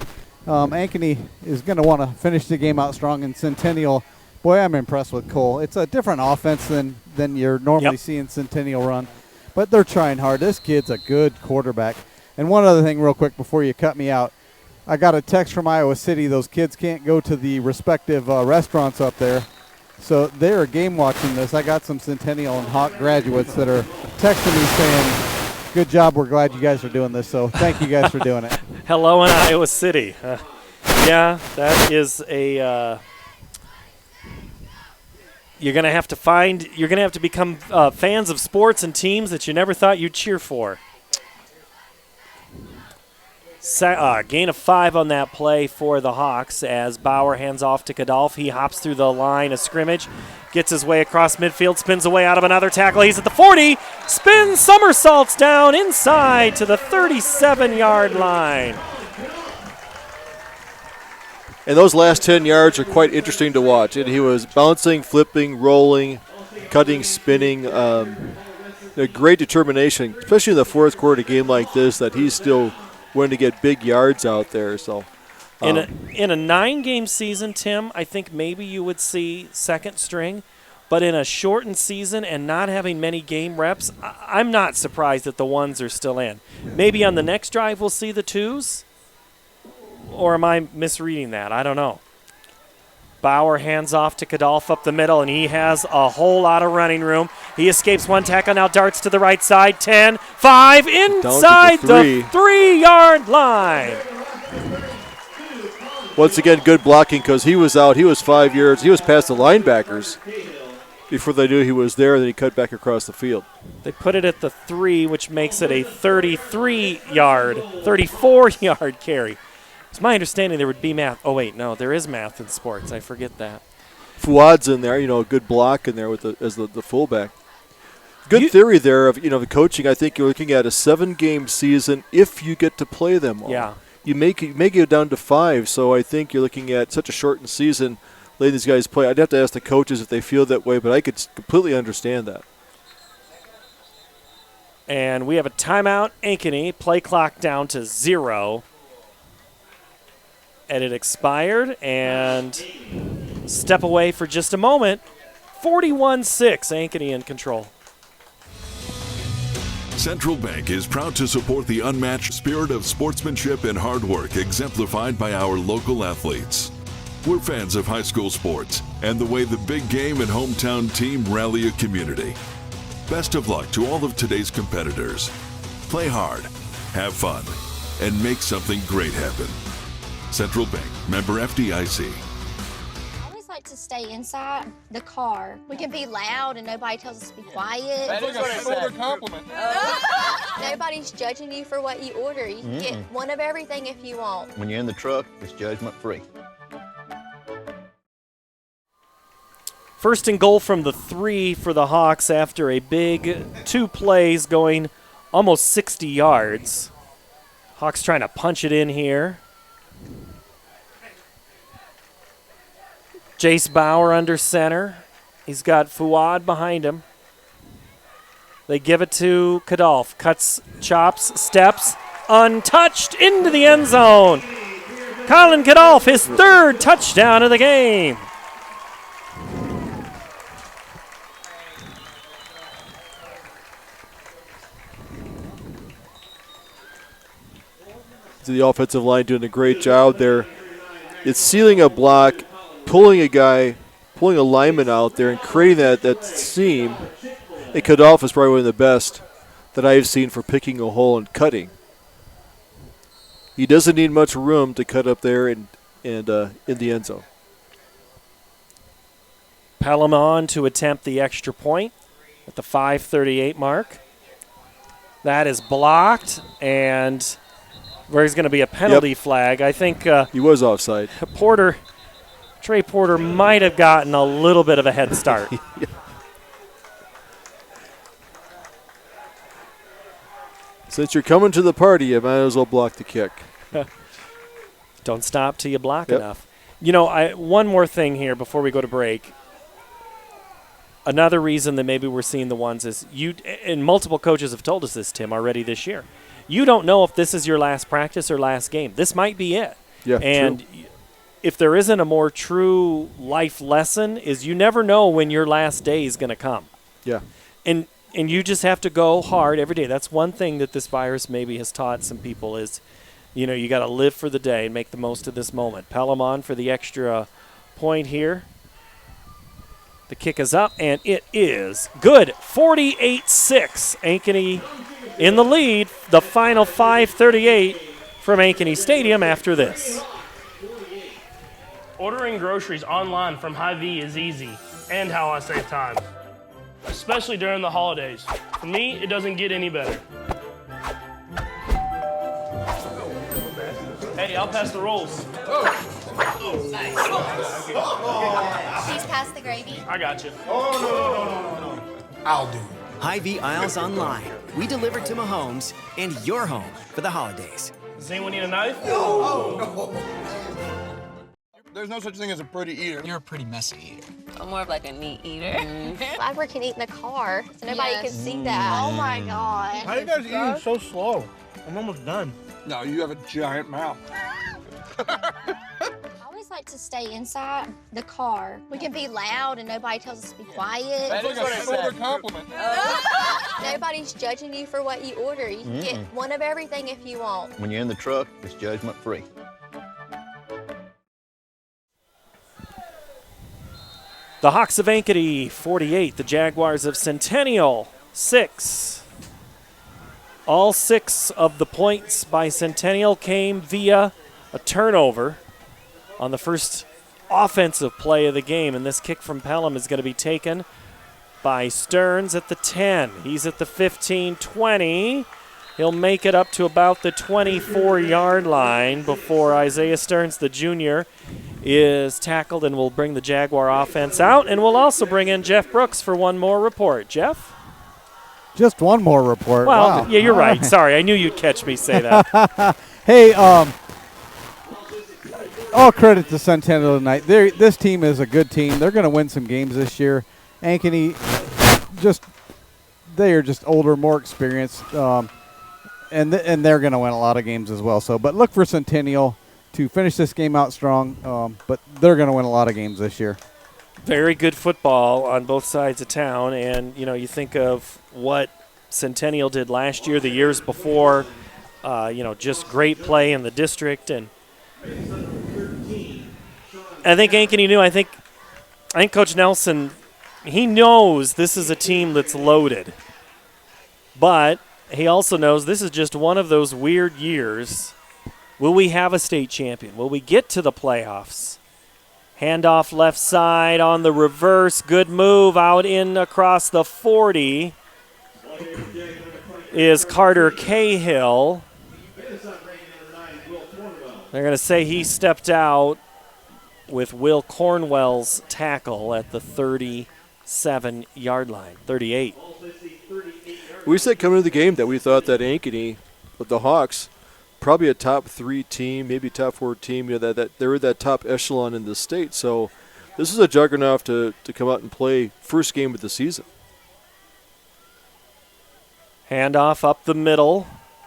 Ankeny is going to want to finish the game out strong. In Centennial, boy, I'm impressed with Cole. It's a different offense than you're normally seeing Centennial run, but they're trying hard. This kid's a good quarterback. And one other thing real quick before you cut me out, I got a text from Iowa City. Those kids can't go to the respective restaurants up there. So they're game watching this. I got some Centennial and Hawk graduates that are texting me saying, good job, we're glad you guys are doing this. So thank you guys for doing it.
Hello in Iowa City. Yeah, that is a you're going to have to become fans of sports and teams that you never thought you'd cheer for. Gain of 5 on that play for the Hawks as Bauer hands off to Kadolf. He hops through the line of scrimmage, gets his way across midfield, spins away out of another tackle. He's at the 40, spins, somersaults down inside to the 37-yard line.
And those last 10 yards are quite interesting to watch. And he was bouncing, flipping, rolling, cutting, spinning. A great determination, especially in the fourth quarter game like this, that he's still going to get big yards out there. So,
in a 9-game season, Tim, I think maybe you would see second string. But in a shortened season and not having many game reps, I'm not surprised that the ones are still in. Maybe on the next drive we'll see the twos? Or am I misreading that? I don't know. Bauer hands off to Kadolf up the middle, and he has a whole lot of running room. He escapes one tackle, now darts to the right side. 10, 5, inside the 3-yard line.
Once again, good blocking because he was out. He was 5 yards. He was past the linebackers before they knew he was there, and then he cut back across the field.
They put it at the 3, which makes it a 34-yard carry. It's my understanding there would be math. Oh, wait, no, there is math in sports. I forget that.
Fuad's in there, a good block in there with as the fullback. Good theory there of, the coaching. I think you're looking at a 7-game season if you get to play them all.
Yeah.
You may get down to 5, so I think you're looking at such a shortened season letting these guys play. I'd have to ask the coaches if they feel that way, but I could completely understand that.
And we have a timeout, Ankeny. Play clock down to 0. And it expired, and step away for just a moment. 41-6, Ankeny in control.
Central Bank is proud to support the unmatched spirit of sportsmanship and hard work exemplified by our local athletes. We're fans of high school sports and the way the big game and hometown team rally a community. Best of luck to all of today's competitors. Play hard, have fun, and make something great happen. Central Bank, member FDIC.
I always like to stay inside the car. We can be loud and nobody tells us to be quiet.
That is a shoulder compliment.
Nobody's judging you for what you order. You can get one of everything if you want.
When you're in the truck, it's judgment free.
First and goal from the 3 for the Hawks after a big 2 plays going almost 60 yards. Hawks trying to punch it in here. Jace Bauer under center. He's got Fuad behind him. They give it to Kadolf. Cuts, chops, steps, untouched into the end zone. Colin Kadolf, his 3rd touchdown of the game.
The offensive line doing a great job there. It's sealing a block, pulling a lineman out there and creating that seam. And Kadolf is probably one of the best that I've seen for picking a hole and cutting. He doesn't need much room to cut up there and in the end zone.
Pelham on to attempt the extra point at the 5:38 mark. That is blocked, and there's going to be a penalty flag. I think
he was offside.
Trey Porter might have gotten a little bit of a head start.
Since you're coming to the party, you might as well block the kick.
Don't stop till you block enough. You know, one more thing here before we go to break. Another reason that maybe we're seeing the ones is and multiple coaches have told us this, Tim, already this year. You don't know if this is your last practice or last game. This might be it.
Yeah,
and
true.
If there isn't a more true life lesson, is you never know when your last day is going to come.
Yeah.
And you just have to go hard every day. That's one thing that this virus maybe has taught some people is, you know, you got to live for the day and make the most of this moment. Pelham on for the extra point here. The kick is up, and it is good. 48-6. Ankeny in the lead. The final 5:38 from Ankeny Stadium after this.
Ordering groceries online from Hy-Vee is easy, and how I save time, especially during the holidays. For me, it doesn't get any better. Hey, I'll pass the rolls.
Please pass the gravy.
I got you.
No. I'll do it.
Hy-Vee aisles online. We deliver to Mahomes and your home for the holidays.
Does anyone need a knife?
No. There's no such thing as a pretty eater.
You're a pretty messy eater. I'm more of like a neat eater.
Flapper can eat in the car, so nobody can see that. Oh my god.
How are you guys eating so slow? I'm almost done. No, you have a giant mouth.
I always like to stay inside the car. We can be loud and nobody tells us to be quiet.
That's like a shoulder compliment.
Nobody's judging you for what you order. You can get one of everything if you want.
When you're in the truck, it's judgment free.
The Hawks of Ankeny, 48. The Jaguars of Centennial, 6. All 6 of the points by Centennial came via a turnover on the first offensive play of the game. And this kick from Pelham is going to be taken by Stearns at the 10. He's at the 15-20. He'll make it up to about the 24-yard line before Isaiah Stearns, the junior, is tackled and will bring the Jaguar offense out. And we'll also bring in Jeff Brooks for one more report. Jeff?
Just one more report.
Well,
wow.
Yeah, you're right. Sorry, I knew you'd catch me say that.
Hey, all credit to Centennial tonight. This team is a good team. They're going to win some games this year. Ankeny, they are just older, more experienced, and they're going to win a lot of games as well. So, but look for Centennial to finish this game out strong. But they're going to win a lot of games this year.
Very good football on both sides of town, and you think of what Centennial did last year, the years before. Just great play in the district, and I think Ankeny knew. I think Coach Nelson, he knows this is a team that's loaded, but he also knows this is just one of those weird years. Will we have a state champion? Will we get to the playoffs? Handoff left side on the reverse. Good move out in across the 40 is Carter Cahill. They're going to say he stepped out with Will Cornwell's tackle at the 37-yard line, 38.
We said coming to the game that we thought that Ankeny, with the Hawks, probably a top 3 team, maybe top 4 team. That they were that top echelon in the state. So this is a juggernaut to come out and play first game of the season.
Handoff up the middle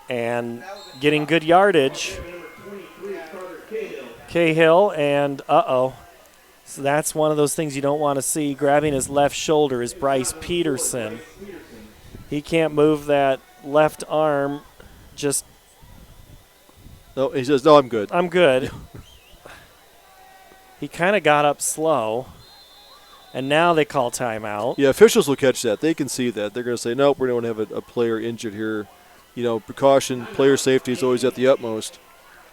and getting good yardage. Cahill and So that's one of those things you don't want to see. Grabbing his left shoulder is Bryce Peterson. He can't move that left arm just
No, he says, no, I'm good.
I'm good. He kind of got up slow, and now they call timeout.
Yeah, officials will catch that. They can see that. They're going to say, nope, we don't have a player injured here. You know, precaution, player safety is always at the utmost.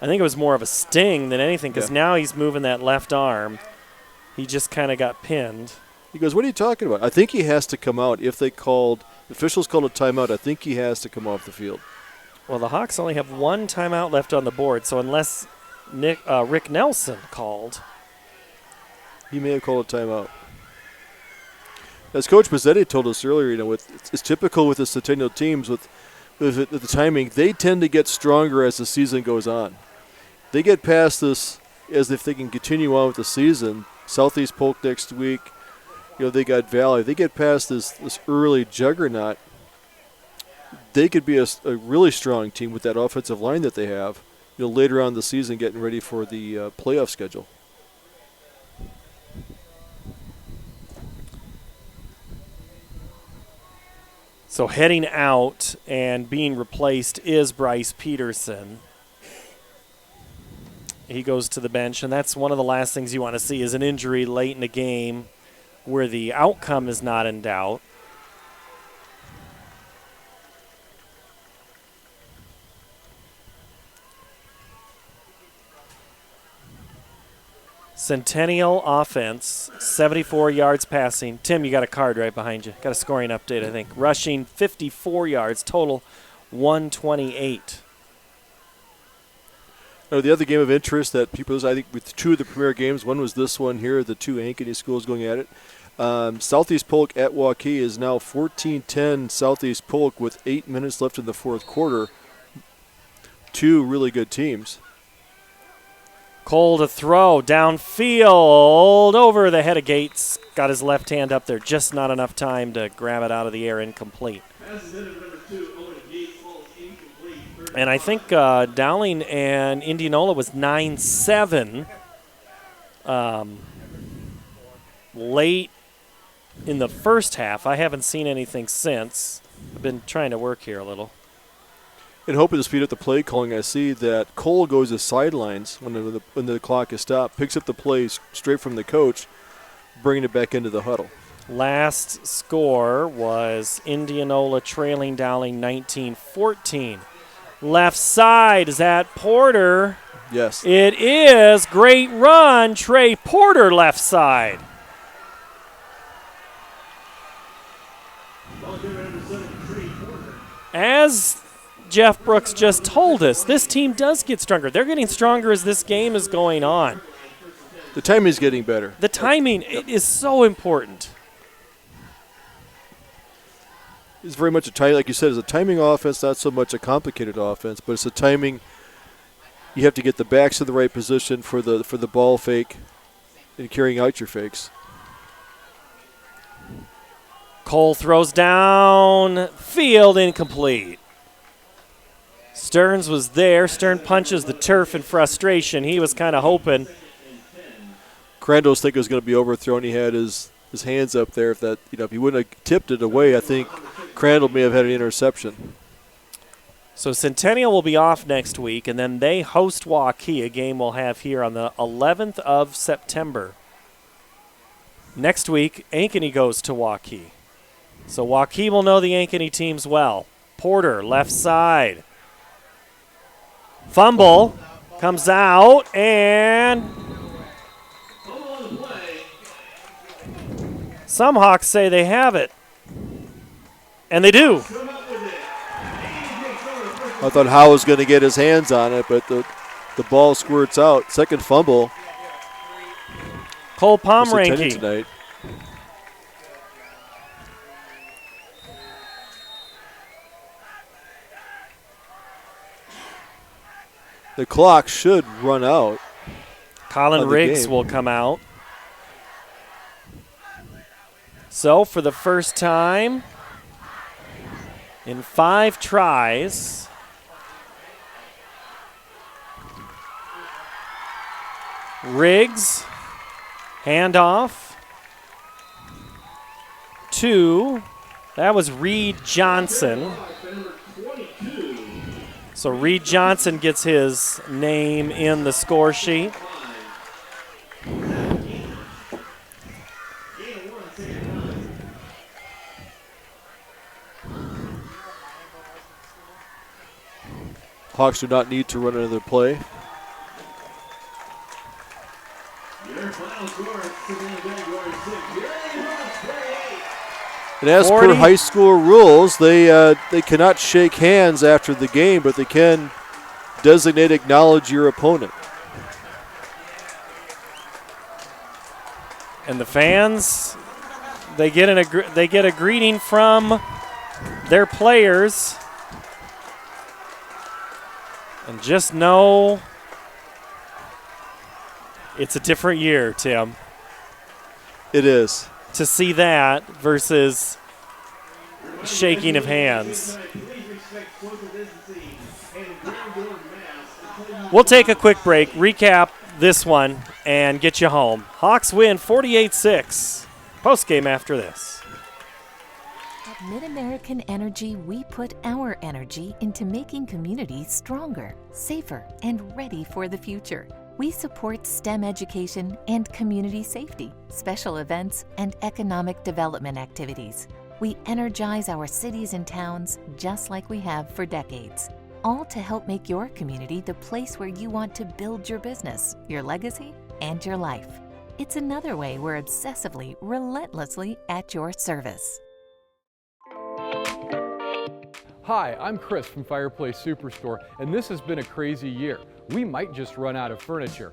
I think it was more of a sting than anything because now he's moving that left arm. He just kind of got pinned.
He goes, what are you talking about? I think he has to come out. If officials called a timeout, I think he has to come off the field.
Well, the Hawks only have one timeout left on the board, so unless Rick Nelson called.
He may have called a timeout. As Coach Mazzetti told us earlier, you know, it's typical with the Centennial teams with the timing. They tend to get stronger as the season goes on. They get past this as if they can continue on with the season. Southeast Polk next week. You know, they got Valley. They get past this early juggernaut. They could be a really strong team with that offensive line that they have. You know, later on in the season, getting ready for the playoff schedule.
So heading out and being replaced is Bryce Peterson. He goes to the bench, and that's one of the last things you want to see is an injury late in the game where the outcome is not in doubt. Centennial offense, 74 yards passing. Tim, you got a card right behind you. Got a scoring update, I think. Rushing 54 yards, total 128.
The other game of interest that people, I think, with two of the premier games, one was this one here, the two Ankeny schools going at it. Southeast Polk at Waukee is now 14-10 Southeast Polk with 8 minutes left in the fourth quarter. Two really good teams.
Cole to throw, downfield, over the head of Gates. Got his left hand up there, just not enough time to grab it out of the air, incomplete. And I think Dowling and Indianola was 9-7 late in the first half. I haven't seen anything since. I've been trying to work here a little.
In hoping to speed up the play calling, I see that Cole goes to sidelines when the clock is stopped, picks up the plays straight from the coach, bringing it back into the huddle.
Last score was Indianola trailing Dowling 19-14. Left side, is that Porter?
Yes.
It is. Great run, Trey Porter left side. As Jeff Brooks just told us, this team does get stronger. They're getting stronger as this game is going on.
The timing is getting better.
The timing is so important.
It's very much a timing, like you said, it's a timing offense, not so much a complicated offense, but it's a timing. You have to get the backs in the right position for the ball fake and carrying out your fakes.
Cole throws down, field incomplete. Stearns was there. Stern punches the turf in frustration. He was kind of hoping.
Crandall's think it was going to be overthrown. He had his hands up there. If he wouldn't have tipped it away, I think Crandall may have had an interception.
So Centennial will be off next week, and then they host Waukee, a game we'll have here on the 11th of September. Next week, Ankeny goes to Waukee. So Waukee will know the Ankeny teams well. Porter, left side. Fumble comes out, and some Hawks say they have it. And they do.
I thought Howe was going to get his hands on it, but the ball squirts out. Second fumble.
Cole Pomeranke
tonight. The clock should run out.
Colin Riggs will come out. So for the first time in 5 tries, Riggs, handoff to, that was Reed Johnson. So Reed Johnson gets his name in the score sheet.
Hawks do not need to run another play. And as
40.
per high school rules, they cannot shake hands after the game, but they can designate acknowledge your opponent.
And the fans, they get a greeting from their players. And just know it's a different year, Tim.
It is.
To see that versus shaking of hands. We'll take a quick break, recap this one, and get you home. Hawks win 48-6. Postgame after this.
At MidAmerican Energy, we put our energy into making communities stronger, safer, and ready for the future. We support STEM education and community safety, special events, and economic development activities. We energize our cities and towns just like we have for decades, all to help make your community the place where you want to build your business, your legacy, and your life. It's another way we're obsessively, relentlessly at your service.
Hi, I'm Chris from Fireplace Superstore, and this has been a crazy year. We might just run out of furniture,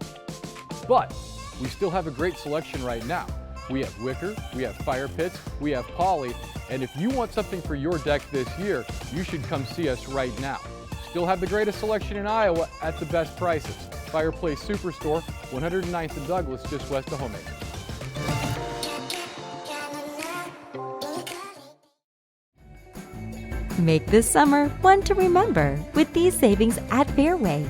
but we still have a great selection right now. We have wicker, we have fire pits, we have poly, and if you want something for your deck this year, you should come see us right now. Still have the greatest selection in Iowa at the best prices. Fireplace Superstore, 109th and Douglas, just west of Homemaker.
Make this summer one to remember with these savings at Fairway.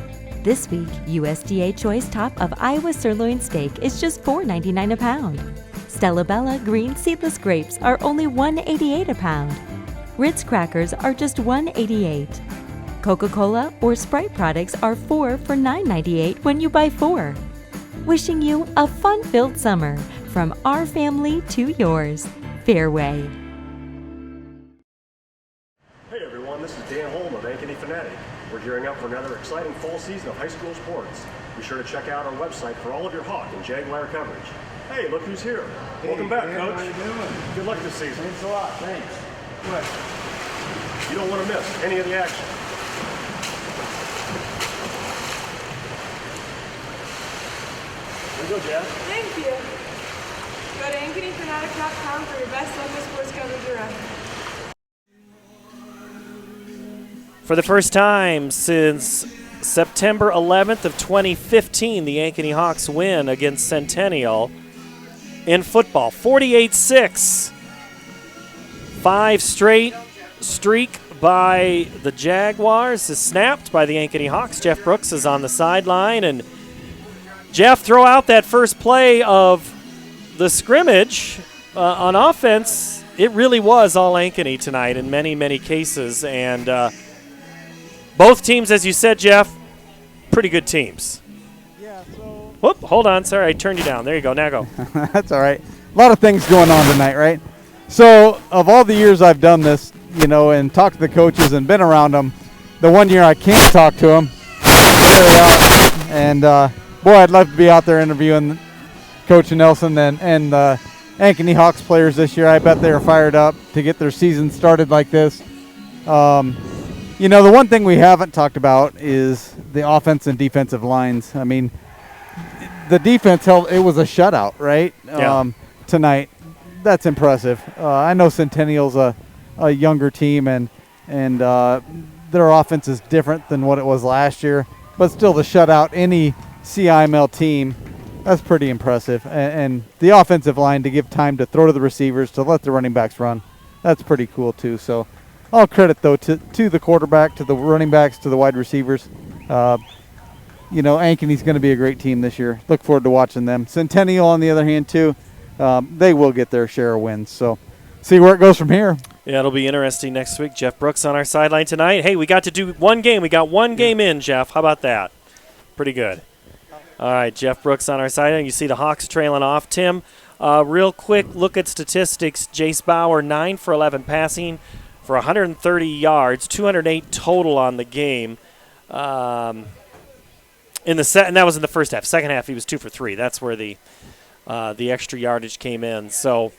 This week, USDA Choice Top of Iowa Sirloin Steak is just $4.99 a pound. Stella Bella green seedless grapes are only $1.88 a pound. Ritz crackers are just $1.88. Coca-Cola or Sprite products are 4 for $9.98 when you buy 4. Wishing you a fun-filled summer from our family to yours. Fairway.
Hey everyone, this is Dan Holm of Ankeny Fanatic. We're gearing up for another exciting fall season of high school sports. Be sure to check out our website for all of your Hawk and Jaguar coverage. Hey, look who's here. Welcome back,
Dan,
Coach.
how you doing?
Good luck this season.
Thanks a lot. Thanks. What?
You don't want to miss any of the action. Here you go, Jeff.
Thank you. Go to AnkenyFanatic.com for your best local sports coverage around.
For the first time since September 11th of 2015, the Ankeny Hawks win against Centennial in football, 48-6. 5 straight streak by the Jaguars is snapped by the Ankeny Hawks. Jeff Brooks is on the sideline, and Jeff, throw out that first play of the scrimmage on offense. It really was all Ankeny tonight in many, many cases, and both teams, as you said, Jeff, pretty good teams.
Yeah, so.
Whoop, hold on. Sorry, I turned you down. There you go. Now go.
That's all right. A lot of things going on tonight, right? So, of all the years I've done this, you know, and talked to the coaches and been around them, the one year I can't talk to them, and boy, I'd love to be out there interviewing Coach Nelson and Ankeny Hawks players this year. I bet they are fired up to get their season started like this. You know, the one thing we haven't talked about is the offense and defensive lines. I mean, the defense held, it was a shutout, right?
Yeah.
Tonight. That's impressive. I know Centennial's a younger team, and their offense is different than what it was last year, but still to shut out any CIML team, that's pretty impressive. And the offensive line to give time to throw to the receivers, to let the running backs run, that's pretty cool too. So all credit, though, to the quarterback, to the running backs, to the wide receivers. You know, Ankeny's going to be a great team this year. Look forward to watching them. Centennial, on the other hand, too, they will get their share of wins. So see where it goes from here.
Yeah, it'll be interesting next week. Jeff Brooks on our sideline tonight. Hey, we got to do one game. We got one game in, Jeff. How about that? Pretty good. All right, Jeff Brooks on our sideline. You see the Hawks trailing off. Tim, real quick look at statistics. Jace Bauer, 9 for 11 passing for 130 yards, 208 total on the game. And that was in the first half. Second half, he was 2 for 3. That's where the extra yardage came in. So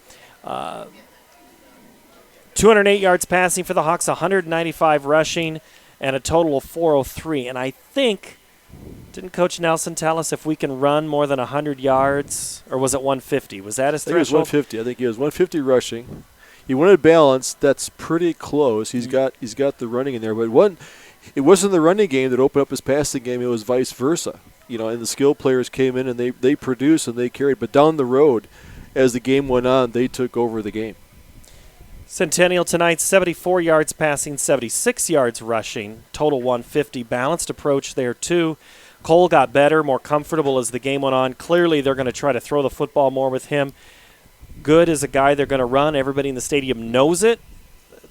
208 yards passing for the Hawks, 195 rushing, and a total of 403. And I think, didn't Coach Nelson tell us if we can run more than 100 yards, or was it 150? Was that his threshold?
I think it was 150. I think he was 150 rushing. He wanted balance. That's pretty close. He's got the running in there, but it wasn't the running game that opened up his passing game. It was vice versa. And the skill players came in and they produced and they carried. But down the road, as the game went on, they took over the game.
Centennial tonight, 74 yards passing, 76 yards rushing, total 150. Balanced approach there, too. Cole got better, more comfortable as the game went on. Clearly, they're going to try to throw the football more with him. Good is a guy they're going to run. Everybody in the stadium knows it.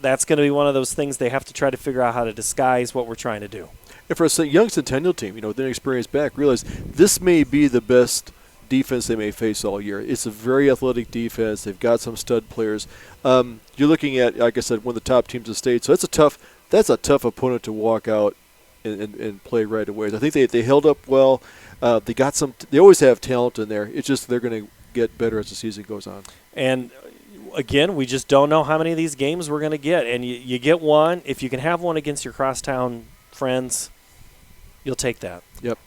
That's going to be one of those things they have to try to figure out how to disguise what we're trying to do.
And for a young Centennial team, with their experience back, realize this may be the best defense they may face all year. It's a very athletic defense. They've got some stud players. You're looking at, like I said, one of the top teams in the state. So that's a tough opponent to walk out and play right away. I think they held up well. They always have talent in there. It's just they're going to get better as the season goes on.
And again, we just don't know how many of these games we're going to get. And you get one. If you can have one against your crosstown friends, you'll take that.
Yep.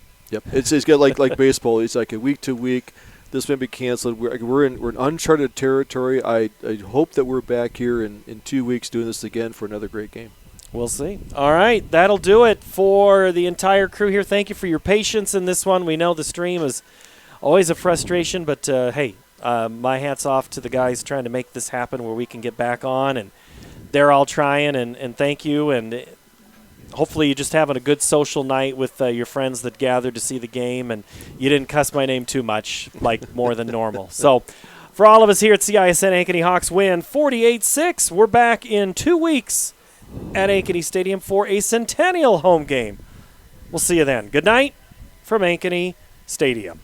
It's got like baseball. It's like a week to week. This may be canceled. We're in uncharted territory. I hope that we're back here in 2 weeks doing this again for another great game.
We'll see. All right, that'll do it for the entire crew here. Thank you for your patience in this one. We know the stream is always a frustration, but hey, my hat's off to the guys trying to make this happen where we can get back on, and they're all trying, and thank you, and hopefully you're just having a good social night with your friends that gathered to see the game, and you didn't cuss my name too much, like more than normal. So for all of us here at CISN, Ankeny Hawks win 48-6. We're back in 2 weeks at Ankeny Stadium for a Centennial home game. We'll see you then. Good night from Ankeny Stadium.